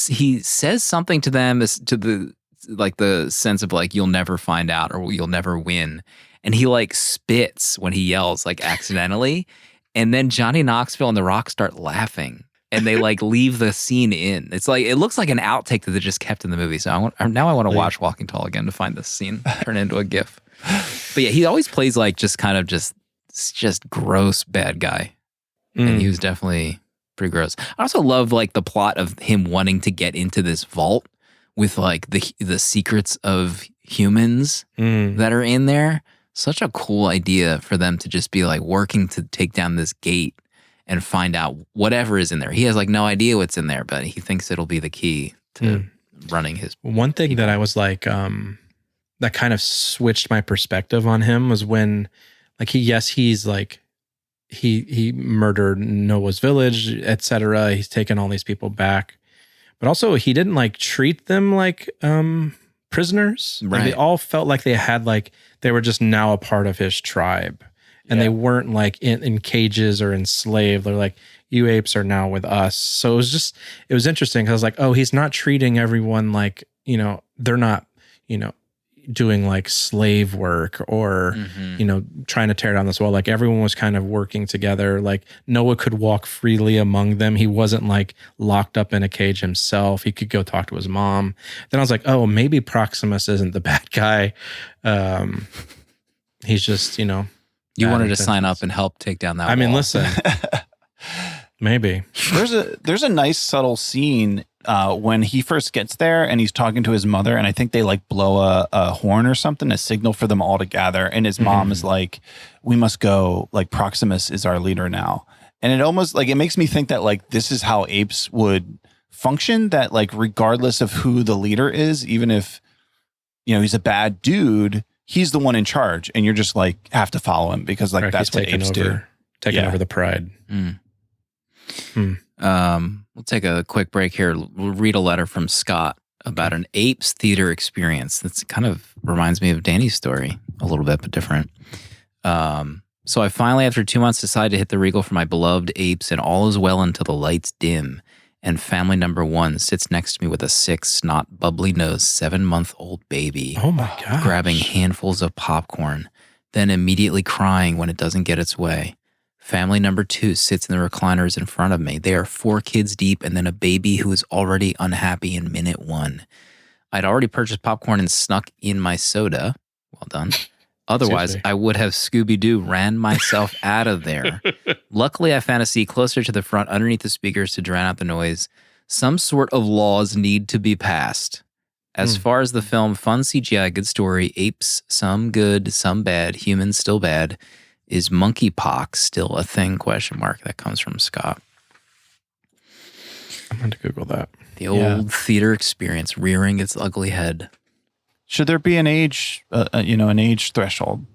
he says something to them to the sense of like, you'll never find out or you'll never win. And he like spits when he yells, like accidentally. And then Johnny Knoxville and The Rock start laughing and they like leave the scene in. It's like, it looks like an outtake that they just kept in the movie. So now I want to watch Walking Tall again to find this scene turn into a GIF. But yeah, he always plays like just kind of just gross bad guy. And he was definitely pretty gross. I also love like the plot of him wanting to get into this vault with like the secrets of humans that are in there. Such a cool idea for them to just be like working to take down this gate and find out whatever is in there. He has like no idea what's in there, but he thinks it'll be the key to running his. One thing that I was like, that kind of switched my perspective on him was when, like, he's like, he murdered Noah's village, etc. He's taken all these people back, but also he didn't like treat them like prisoners. Right. Like, they all felt like they had like they were just now a part of his tribe, and they weren't like in cages or enslaved. They're like, you apes are now with us. So it was interesting because I was like, oh, he's not treating everyone like, they're not, doing like slave work or, trying to tear down this wall. Like everyone was kind of working together. Like Noah could walk freely among them. He wasn't like locked up in a cage himself. He could go talk to his mom. Then I was like, oh, maybe Proximus isn't the bad guy. He's just, you wanted to sign up and help take down that wall. I mean, listen, maybe. There's a nice subtle scene when he first gets there and he's talking to his mother, and I think they like blow a horn or something, a signal for them all to gather. And his mom is like, we must go, like Proximus is our leader now. And it almost like, it makes me think that like, this is how apes would function, that like, regardless of who the leader is, even if, he's a bad dude, he's the one in charge and you're just like, have to follow him because like, that's what apes do. Taking over the pride. We'll take a quick break here. We'll read a letter from Scott about an Apes theater experience. That's kind of reminds me of Danny's story a little bit, but different. So I finally, after 2 months, decided to hit the Regal for my beloved Apes, and all is well until the lights dim and family number one sits next to me with a sick, snot, bubbly-nosed 7-month-old baby. Oh my gosh. Grabbing handfuls of popcorn, then immediately crying when it doesn't get its way. Family number two sits in the recliners in front of me. They are 4 kids deep and then a baby who is already unhappy in minute 1. I'd already purchased popcorn and snuck in my soda. Well done. Otherwise, I would have Scooby-Doo ran myself out of there. Luckily, I found a seat closer to the front underneath the speakers to drown out the noise. Some sort of laws need to be passed. As far as the film, fun CGI, good story, apes, some good, some bad, humans still bad. Is monkeypox still a thing? ? That comes from Scott. I'm going to Google that. The old theater experience rearing its ugly head. Should there be an age, an age threshold?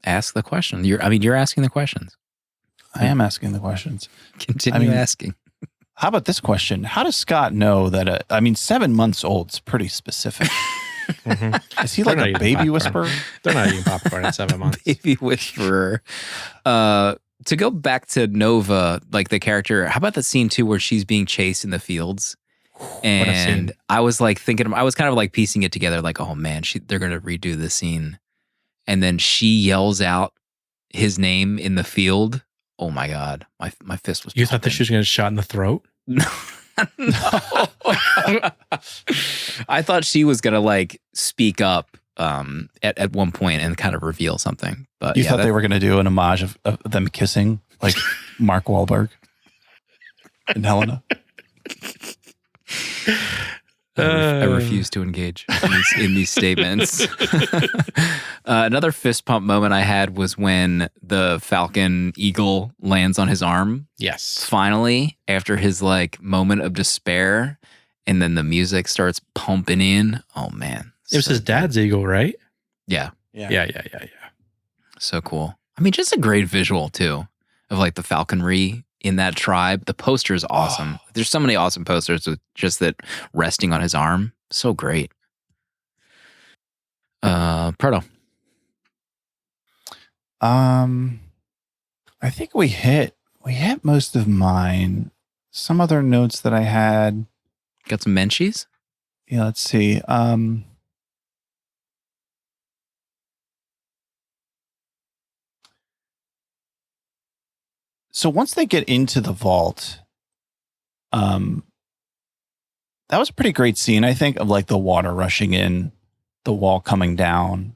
Ask the question. You're asking the questions. I am asking the questions. Continue asking. How about this question? How does Scott know that? 7 months old is pretty specific. Is he like a baby whisperer? They're not eating popcorn at 7 months. Baby whisperer. To go back to Nova, like the character, how about the scene too where she's being chased in the fields? And I was like thinking, I was kind of like piecing it together, like, oh man, they're going to redo the scene. And then she yells out his name in the field. Oh my God. My fist was You thought that she was going to get shot in the throat? No. I thought she was going to like speak up at one point and kind of reveal something. But you thought they were going to do an homage of them kissing, like Mark Wahlberg and Helena? I refuse to engage in these statements. Another fist pump moment I had was when the Falcon Eagle lands on his arm. Yes. Finally, after his like moment of despair, and then the music starts pumping in. Oh man. It was his dad's eagle, right? Yeah. Yeah. So cool. I mean, just a great visual too of like the falconry in that tribe. The poster is awesome. There's so many awesome posters with just that resting on his arm. So great. Proto. I think we hit most of mine. some other notes that I had. Got some menchies? Yeah, let's see. So once they get into the vault, that was a pretty great scene, I think, of like the water rushing in, the wall coming down,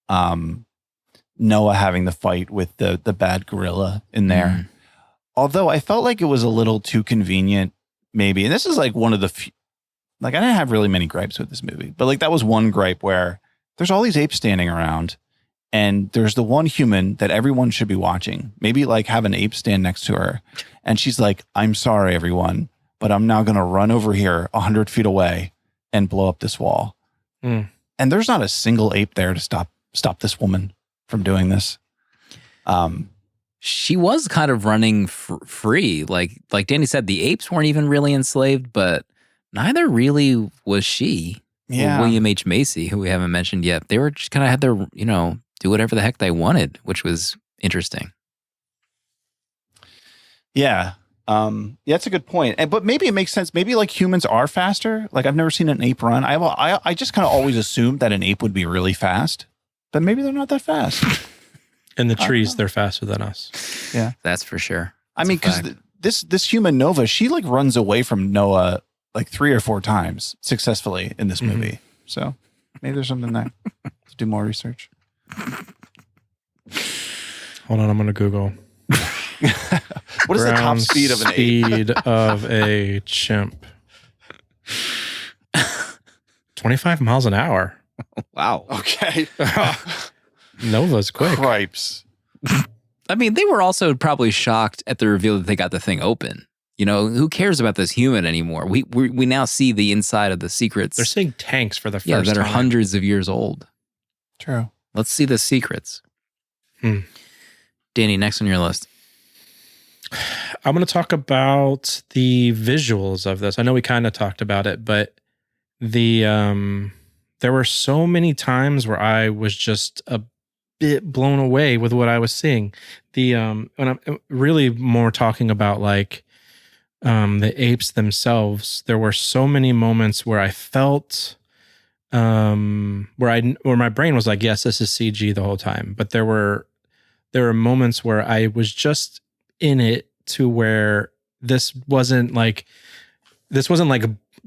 Noah having the fight with the bad gorilla in there. Although I felt like it was a little too convenient, maybe. And this is like one of the few, like I didn't have really many gripes with this movie, but like that was one gripe where there's all these apes standing around. And there's the one human that everyone should be watching. Maybe like have an ape stand next to her. And she's like, I'm sorry, everyone, but I'm now going to run over here 100 feet away and blow up this wall. And there's not a single ape there to stop this woman from doing this. She was kind of running free. Like Danny said, the apes weren't even really enslaved, but neither really was she. Yeah. Or William H. Macy, who we haven't mentioned yet. They were just kind of had their, do whatever the heck they wanted, which was interesting. Yeah. Yeah, that's a good point. But maybe it makes sense. Maybe like humans are faster. Like I've never seen an ape run. I just kind of always assumed that an ape would be really fast, but maybe they're not that fast. In the trees, they're faster than us. Yeah. That's for sure. I mean, because this human Nova, she like runs away from Noah like 3 or 4 times successfully in this movie. So maybe there's something there. Let's do more research. Hold on, I'm going to Google. What is the top speed of an ape? Speed of a chimp. 25 miles an hour. Wow. Okay. Nova's quick. Cripes. I mean, they were also probably shocked at the reveal that they got the thing open. Who cares about this human anymore? We now see the inside of the secrets. They're seeing tanks for the first that are time. hundreds of years old. True. Let's see the secrets. Danny, next on your list. I'm going to talk about the visuals of this. I know we kind of talked about it, but there were so many times where I was just a bit blown away with what I was seeing. When I'm really more talking about like the apes themselves, there were so many moments where I felt where my brain was like, yes, this is CG the whole time. But there were moments where I was just in it to where this wasn't like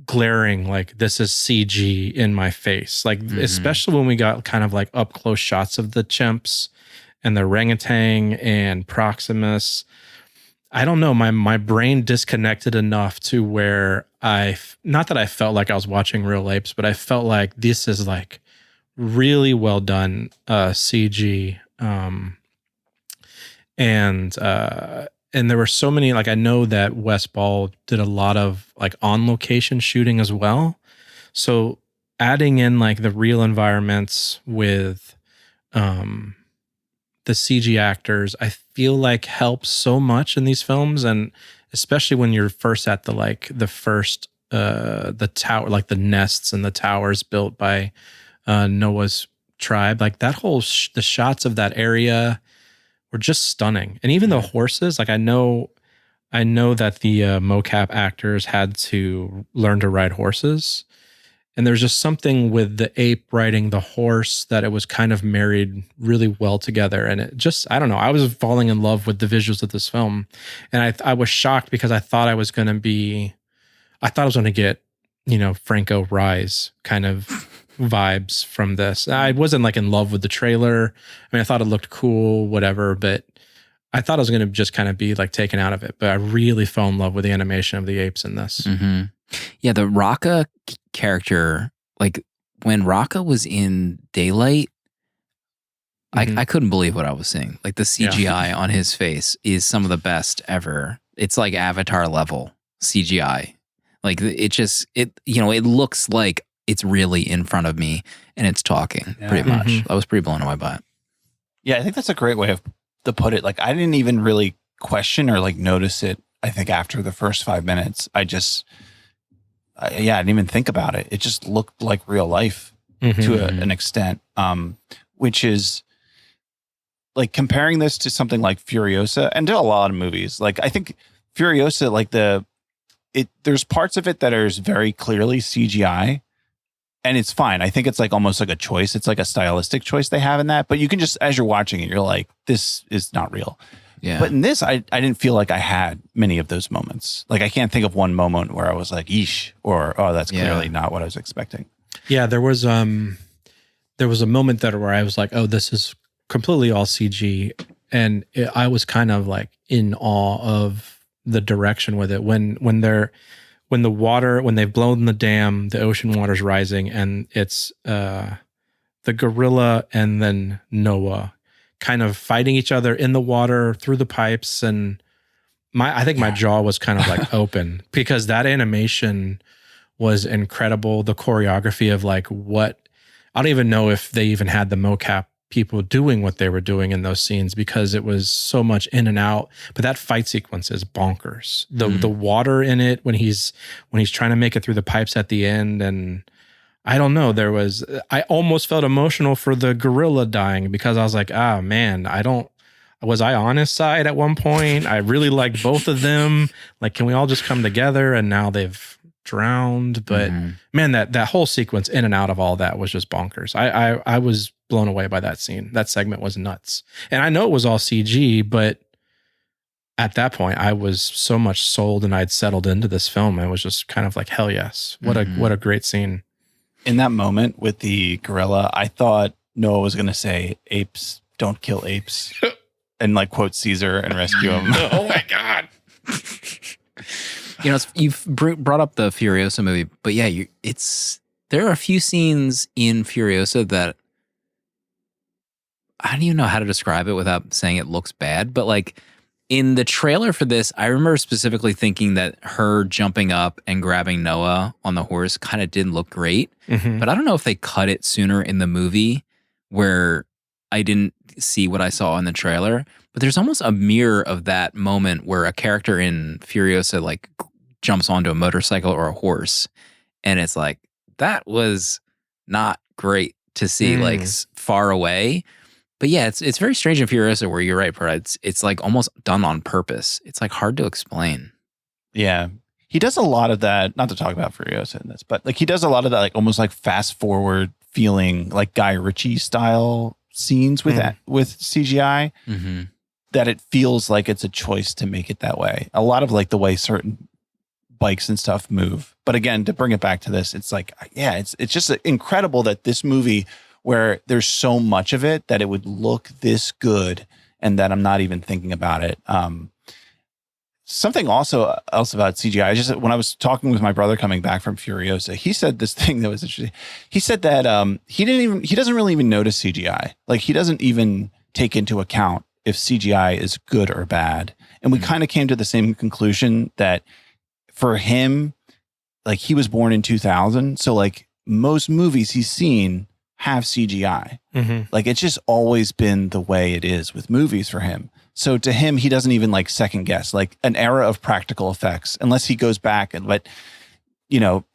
glaring, like this is CG in my face. Like, especially when we got kind of like up close shots of the chimps and the orangutan and Proximus. I don't know, my brain disconnected enough to where not that I felt like I was watching real apes, but I felt like this is like really well done CG. And there were so many, like I know that Wes Ball did a lot of like on location shooting as well. So adding in like the real environments with the CG actors, I feel like helps so much in these films. And especially when you're first at the tower, like the nests and the towers built by Noah's tribe, like that whole, the shots of that area were just stunning. And even the horses, like I know that the mocap actors had to learn to ride horses. And there's just something with the ape riding the horse that it was kind of married really well together. And it just, I don't know, I was falling in love with the visuals of this film. And I was shocked because I thought I was going to get, Franco Rise kind of vibes from this. I wasn't like in love with the trailer. I mean, I thought it looked cool, whatever, but I thought I was going to just kind of be like taken out of it. But I really fell in love with the animation of the apes in this. Mm-hmm. Yeah, the Raka character, like when Raka was in Daylight, I couldn't believe what I was seeing. Like the CGI on his face is some of the best ever. It's like Avatar level CGI. Like it looks like it's really in front of me and it's talking pretty much. I was pretty blown away by it. Yeah, I think that's a great way to put it. Like I didn't even really question or like notice it. I think after the first 5 minutes, I didn't even think about it. It just looked like real life to an extent, which is like comparing this to something like Furiosa and to a lot of movies. Like I think Furiosa, like the there's parts of it that are very clearly CGI, and it's fine. I think it's like almost like a choice. It's like a stylistic choice they have in that. But you can just, as you're watching it, you're like, this is not real. Yeah. But in this, I didn't feel like I had many of those moments. Like I can't think of one moment where I was like, "Yeesh," or "Oh, that's clearly not what I was expecting." Yeah, there was a moment where I was like, "Oh, this is completely all CG," and I was kind of like in awe of the direction with it when they've blown the dam, the ocean water's rising, and it's the gorilla and then Noah kind of fighting each other in the water through the pipes, and I think my jaw was kind of like open because that animation was incredible. The choreography of like I don't even know if they even had the mocap people doing what they were doing in those scenes because it was so much in and out. But that fight sequence is bonkers. The water in it when he's trying to make it through the pipes at the end, and I don't know, I almost felt emotional for the gorilla dying because I was like, man, was I on his side at one point? I really liked both of them. Like, can we all just come together? And now they've drowned. But man, that whole sequence in and out of all that was just bonkers. I was blown away by that scene. That segment was nuts. And I know it was all CG, but at that point I was so much sold and I'd settled into this film. I was just kind of like, hell yes. What a great scene. In that moment with the gorilla, I thought Noah was going to say, "Apes, don't kill apes," and like quote Caesar and rescue him. Oh my God. You've brought up the Furiosa movie, but yeah, there are a few scenes in Furiosa that I don't even know how to describe it without saying it looks bad, but like in the trailer for this, I remember specifically thinking that her jumping up and grabbing Noah on the horse kind of didn't look great. But I don't know if they cut it sooner in the movie where I didn't see what I saw in the trailer. But there's almost a mirror of that moment where a character in Furiosa like jumps onto a motorcycle or a horse. And it's like, that was not great to see like far away. But yeah, it's very strange in Furiosa where you're right, Brad. It's like almost done on purpose. It's like hard to explain. Yeah. He does a lot of that, not to talk about Furiosa in this, but like he does a lot of that like almost like fast forward feeling like Guy Ritchie style scenes with CGI that it feels like it's a choice to make it that way. A lot of like the way certain bikes and stuff move. But again, to bring it back to this, it's like, yeah, it's just incredible that this movie where there's so much of it that it would look this good and that I'm not even thinking about it. Something else about CGI, when I was talking with my brother coming back from Furiosa, he said this thing that was interesting. He said that he doesn't really even notice CGI. Like he doesn't even take into account if CGI is good or bad. And we kind of came to the same conclusion that for him, like he was born in 2000. So like most movies he's seen have CGI. Like it's just always been the way it is with movies for him. So to him, he doesn't even like second guess like an era of practical effects unless he goes back but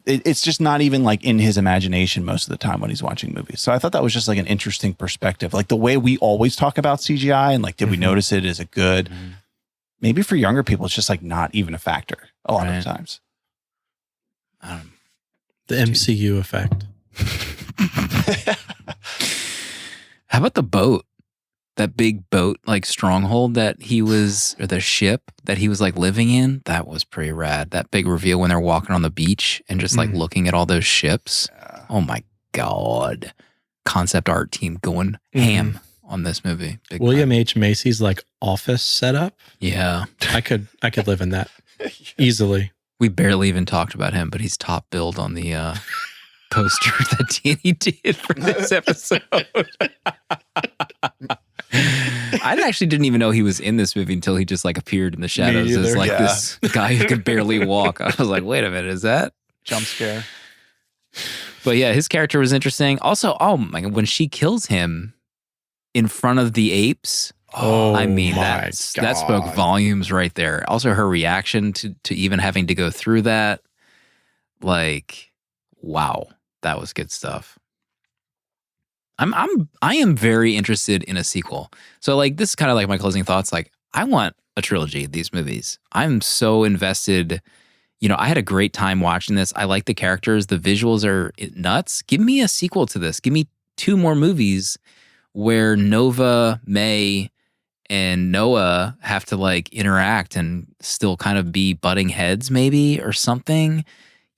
it's just not even like in his imagination most of the time when he's watching movies. So I thought that was just like an interesting perspective, like the way we always talk about CGI and like, did we notice it? Is it good? Maybe for younger people, it's just like not even a factor a lot of times. The MCU effect. How about the boat? That big boat, like stronghold or the ship that he was like living in? That was pretty rad. That big reveal when they're walking on the beach and just like looking at all those ships. Yeah. Oh my God. Concept art team going ham on this movie. William H. Macy's like office setup. Yeah. I could live in that easily. We barely even talked about him, but he's top billed on the poster that Danny did for this episode. I actually didn't even know he was in this movie until he just like appeared in the shadows as like this guy who could barely walk. I was like, wait a minute, is that jump scare? But yeah, his character was interesting. Also, oh my God, when she kills him in front of the apes, I mean, that spoke volumes right there. Also, her reaction to even having to go through that, like, wow, that was good stuff. I am very interested in a sequel. So like, this is kind of like my closing thoughts. Like, I want a trilogy of these movies. I'm so invested I had a great time watching this. I like the characters. The visuals are nuts. Give me a sequel to this. Give me 2 more movies where Nova, May, and Noah have to like interact and still kind of be butting heads maybe or something.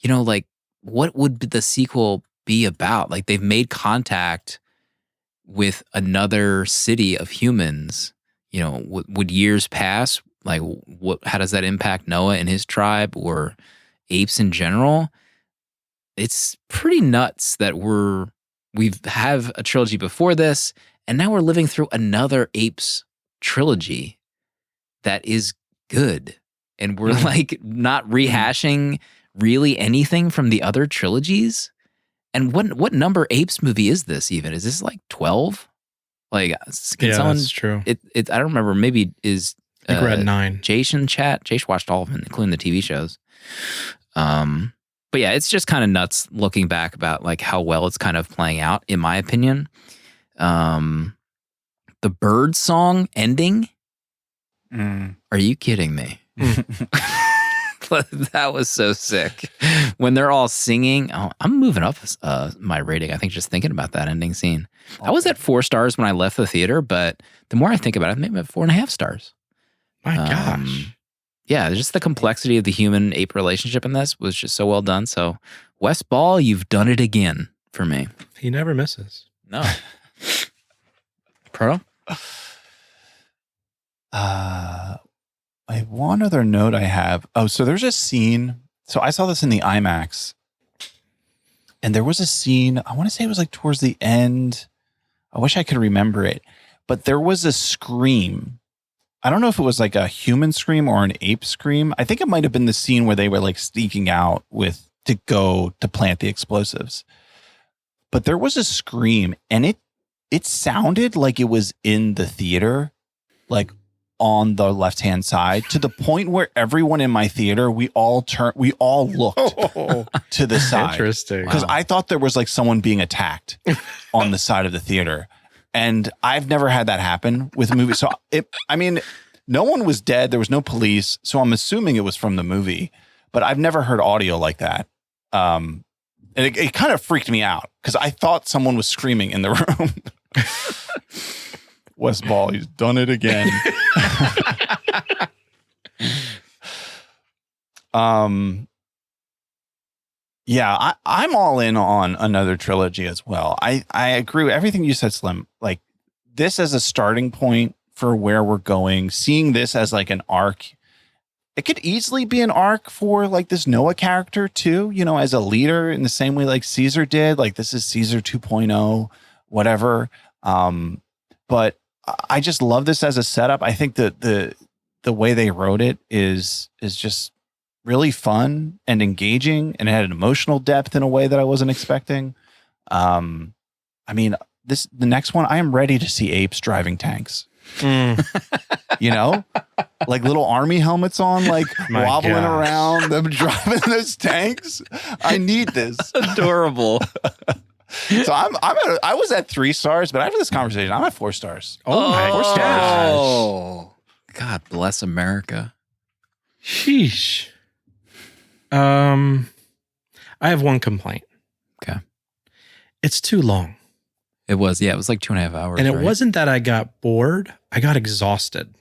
Like what would the sequel be about? Like they've made contact with another city of humans. Would years pass? Like how does that impact Noah and his tribe or apes in general? It's pretty nuts that we've have a trilogy before this, and now we're living through another Apes trilogy that is good. And we're like not rehashing really anything from the other trilogies. And what number Apes movie is this even? Is this like 12? Like, can someone, that's true. I don't remember. Maybe is I think we're at 9. Jason chat. Jason watched all of them, including the TV shows. But yeah, it's just kind of nuts looking back about like how well it's kind of playing out, in my opinion. The bird song ending. Are you kidding me? That was so sick. When they're all singing, I'm moving up my rating. I think just thinking about that ending scene. I was at 4 stars when I left the theater, but the more I think about it, maybe at 4.5 stars. My gosh. Yeah, just the complexity of the human-ape relationship in this was just so well done. So, Wes Ball, you've done it again for me. He never misses. No. Proto? One other note I have. Oh, so there's a scene. So I saw this in the IMAX. And there was a scene, I want to say it was like towards the end. I wish I could remember it. But there was a scream. I don't know if it was like a human scream or an ape scream. I think it might have been the scene where they were like sneaking out to go to plant the explosives. But there was a scream, and it sounded like it was in the theater, like on the left-hand side, to the point where everyone in my theater, we all looked to the side. Interesting. Because I thought there was like someone being attacked on the side of the theater. And I've never had that happen with a movie. So no one was dead. There was no police. So I'm assuming it was from the movie, but I've never heard audio like that. And it kind of freaked me out because I thought someone was screaming in the room. Wes Ball, he's done it again. Yeah, I'm all in on another trilogy as well. I agree with everything you said, Slim. Like this as a starting point for where we're going, seeing this as like an arc. It could easily be an arc for like this Noah character too, as a leader in the same way like Caesar did. Like this is Caesar 2.0, whatever. But I just love this as a setup. I think that the way they wrote it is just really fun and engaging, and it had an emotional depth in a way that I wasn't expecting. The next one, I am ready to see apes driving tanks. Like little army helmets on, like wobbling around, them driving those tanks. I need this. Adorable. So I was at 3 stars, but after this conversation, I'm at 4 stars. Oh my 4 stars. Oh, God bless America. Sheesh. I have one complaint. Okay. It's too long. It was like 2.5 hours. And it right? wasn't that I got bored. I got exhausted.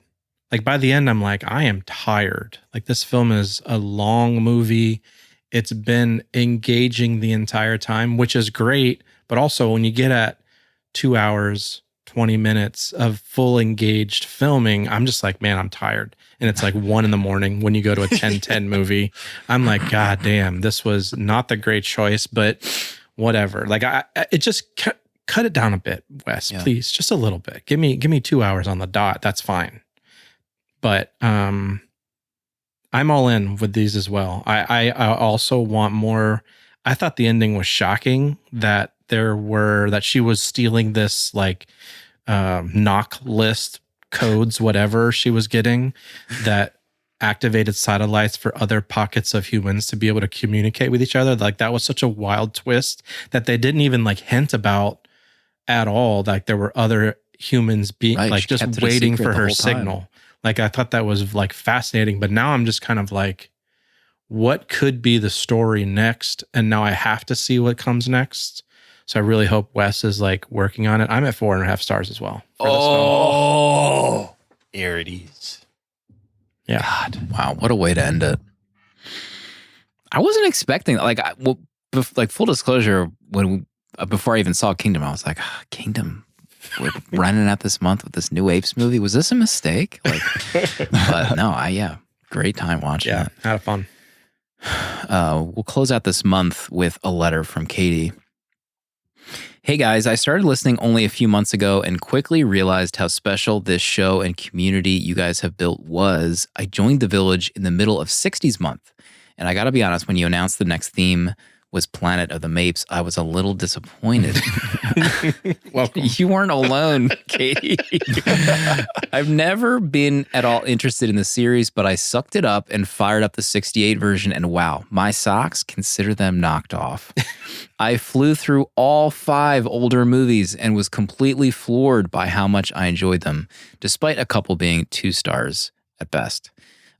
Like by the end, I'm like, I am tired. Like this film is a long movie. It's been engaging the entire time, which is great. But also when you get at 2 hours, 20 minutes of full engaged filming, I'm just like, man, I'm tired. And it's like 1 a.m. when you go to a 10:10 movie. I'm like, God damn, this was not the great choice, but whatever. Like it just cut it down a bit, Wes, please, just a little bit. Give me 2 hours on the dot. That's fine. But I'm all in with these as well. I also want more. I thought the ending was shocking that she was stealing this like knock list codes, whatever she was getting, that activated satellites for other pockets of humans to be able to communicate with each other. Like that was such a wild twist that they didn't even like hint about at all. Like there were other humans being like just waiting for her signal. Like I thought that was like fascinating, but now I'm just kind of like, what could be the story next, and now I have to see what comes next. So I really hope Wes is like working on it. I'm at 4.5 stars as well. For this film. Here it is. Yeah. God. Wow, what a way to end it. I wasn't expecting full disclosure, before I even saw Kingdom, I was like, Kingdom, we're running out this month with this new Apes movie. Was this a mistake? Like, but no, great time watching it. Had fun. We'll close out this month with a letter from Katie. Hey guys, I started listening only a few months ago and quickly realized how special this show and community you guys have built was. I joined the village in the middle of 60s month. And I gotta be honest, when you announced the next theme was Planet of the Mapes, I was a little disappointed. Welcome. You weren't alone, Katie. I've never been at all interested in the series, but I sucked it up and fired up the 68 version, and wow, my socks, consider them knocked off. I flew through all 5 older movies and was completely floored by how much I enjoyed them, despite a couple being 2 stars at best.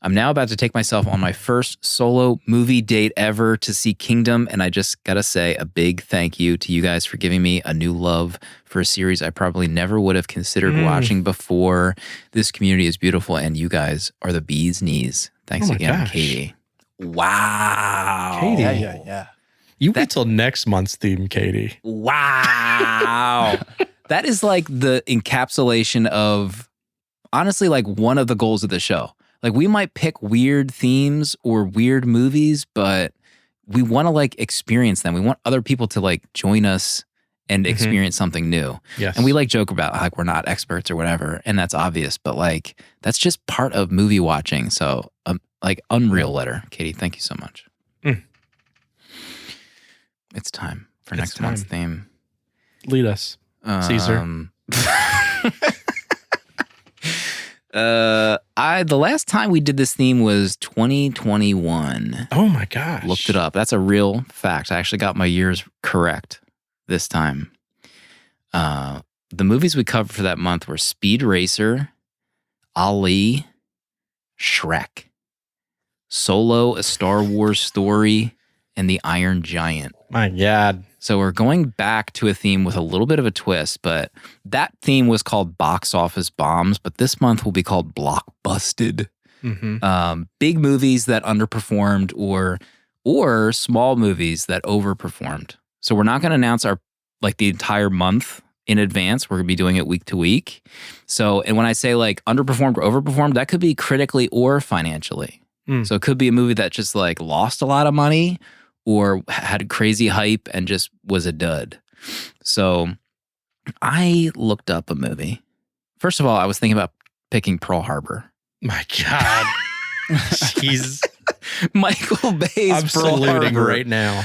I'm now about to take myself on my first solo movie date ever to see Kingdom, and I just gotta say a big thank you to you guys for giving me a new love for a series I probably never would have considered watching before. This community is beautiful, and you guys are the bee's knees. Thanks again, gosh. Katie. Wow. Katie. Yeah. You wait till next month's theme, Katie. Wow. That is like the encapsulation of, honestly, like one of the goals of the show. Like, we might pick weird themes or weird movies, but we want to like experience them. We want other people to like join us and experience something new. Yes. And we like joke about like we're not experts or whatever, and that's obvious, but like that's just part of movie watching. So like, unreal letter. Katie, thank you so much. It's time for next month's theme. Lead us, Caesar. The last time we did this theme was 2021. Oh my gosh. Looked it up. That's a real fact. I actually got my years correct this time. The movies we covered for that month were Speed Racer, Ali, Shrek, Solo, A Star Wars Story, and The Iron Giant. My God. So we're going back to a theme with a little bit of a twist, but that theme was called Box Office Bombs, but this month will be called Blockbusted. Big movies that underperformed or small movies that overperformed. So we're not going to announce the entire month in advance. We're going to be doing it week to week. So, and when I say like underperformed or overperformed, that could be critically or financially. So it could be a movie that just like lost a lot of money or had crazy hype and just was a dud. So I looked up a movie. First of all, I was thinking about picking Pearl Harbor. My God. He's Michael Bay's I'm Pearl saluting Harbor. right now.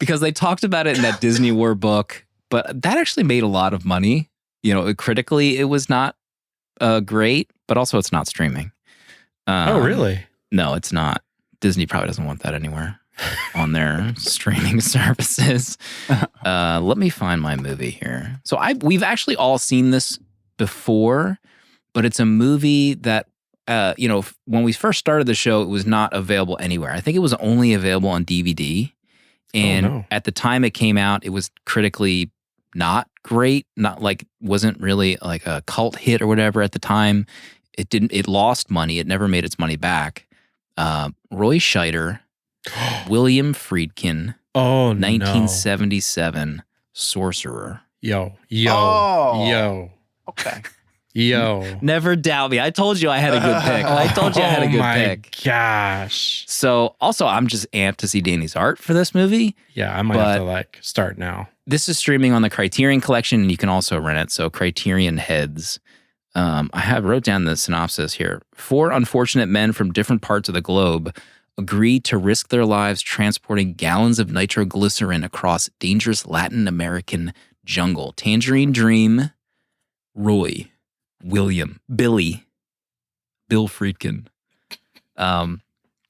Because they talked about it in that Disney War book, but that actually made a lot of money. You know, critically, it was not great, but also it's not streaming. Oh, really? No, it's not. Disney probably doesn't want that anywhere on their streaming services. Let me find my movie here. So we've actually all seen this before, but it's a movie that, when we first started the show, it was not available anywhere. I think it was only available on DVD. And at the time it came out, it was critically not great, wasn't really like a cult hit or whatever at the time. It lost money. It never made its money back. Roy Scheider, William Friedkin, 1977, Sorcerer. Yo. Okay. Yo. Never doubt me. I told you I had a good pick. I told you I had a good pick. Gosh. So also, I'm just amped to see Danny's art for this movie. Yeah, I might have to start now. This is streaming on the Criterion Collection, and you can also rent it. So Criterion Heads. I wrote down the synopsis here. 4 unfortunate men from different parts of the globe agree to risk their lives transporting gallons of nitroglycerin across dangerous Latin American jungle. Tangerine Dream, Roy, William, Billy, Bill Friedkin. I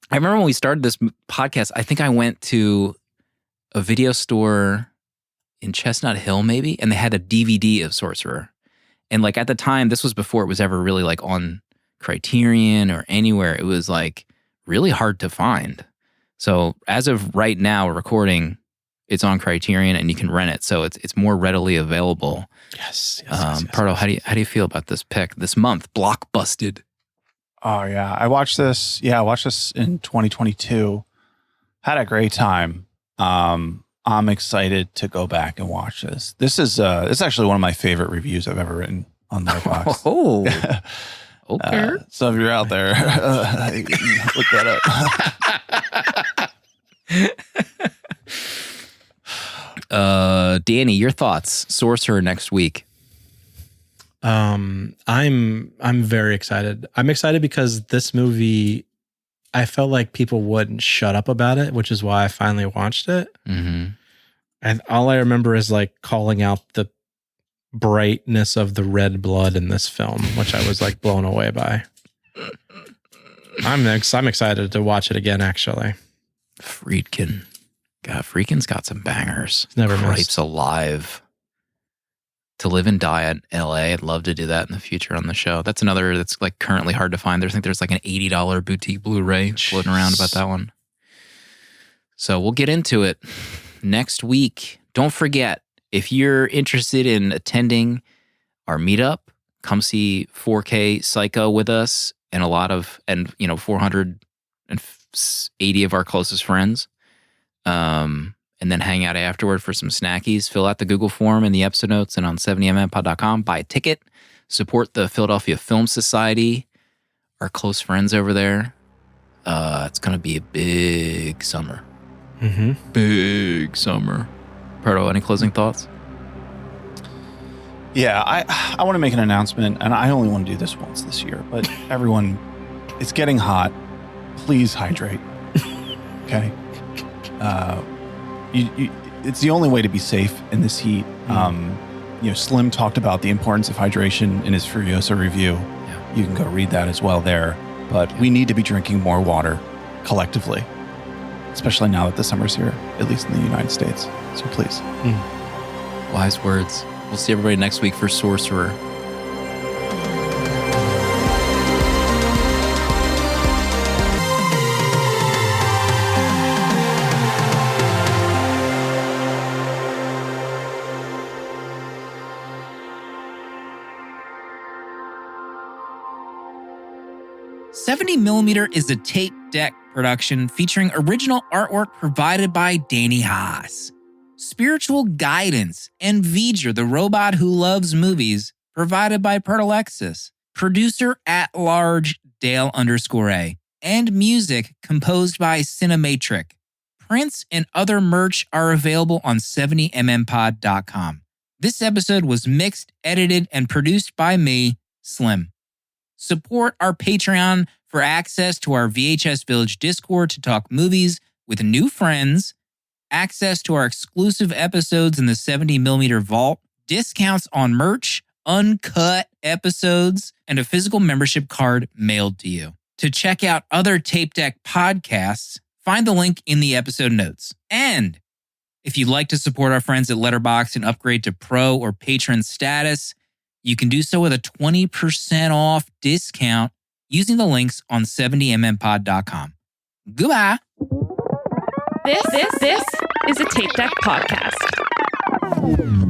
remember when we started this podcast, I think I went to a video store in Chestnut Hill maybe, and they had a DVD of Sorcerer. And like at the time, this was before it was ever really like on Criterion or anywhere. It was like really hard to find. So as of right now, recording, it's on Criterion and you can rent it. So it's more readily available. Yes. Pardo, how do you feel about this pick this month? Blockbusted. Oh yeah, I watched this. Yeah, I watched this in 2022. Had a great time. I'm excited to go back and watch this. This is actually one of my favorite reviews I've ever written on Letterboxd. Oh, okay. So if you're out there, look that up. Danny, your thoughts? Sorcerer next week. I'm very excited. I'm excited because this movie, I felt like people wouldn't shut up about it, which is why I finally watched it. Mm-hmm. And all I remember is like calling out the brightness of the red blood in this film, which I was like blown away by. I'm excited to watch it again, actually. Friedkin. God, Friedkin's got some bangers. Never Cripes missed. Alive. To Live and Die in LA. I'd love to do that in the future on the show. That's another that's like currently hard to find. I think there's like an $80 boutique Blu-ray floating around about that one. So we'll get into it next week. Don't forget, if you're interested in attending our meetup, come see 4K Psycho with us and 480 of our closest friends. And then hang out afterward for some snackies. Fill out the Google form in the episode notes and on 70mmpod.com. Buy a ticket. Support the Philadelphia Film Society, our close friends over there. It's going to be a big summer. Mm-hmm. Big summer. Pardo, any closing thoughts? Yeah, I want to make an announcement, and I only want to do this once this year, but everyone, it's getting hot. Please hydrate. Okay? It's the only way to be safe in this heat. Slim talked about the importance of hydration in his Furiosa review. Yeah. You can go read that as well there. But we need to be drinking more water collectively, especially now that the summer's here, at least in the United States. So please. Wise words. We'll see everybody next week for Sorcerer. $70mm is a tape deck production featuring original artwork provided by Danny Haas. Spiritual guidance and V'ger, the robot who loves movies, provided by Pertalexis. Producer at large Dale_A. And music composed by Cinematric. Prints and other merch are available on 70mmpod.com. This episode was mixed, edited, and produced by me, Slim. Support our Patreon for access to our VHS Village Discord to talk movies with new friends, access to our exclusive episodes in the 70mm vault, discounts on merch, uncut episodes, and a physical membership card mailed to you. To check out other Tape Deck podcasts, find the link in the episode notes. And if you'd like to support our friends at Letterboxd and upgrade to pro or patron status, you can do so with a 20% off discount using the links on 70mmpod.com. Goodbye. This is a Tape Deck podcast.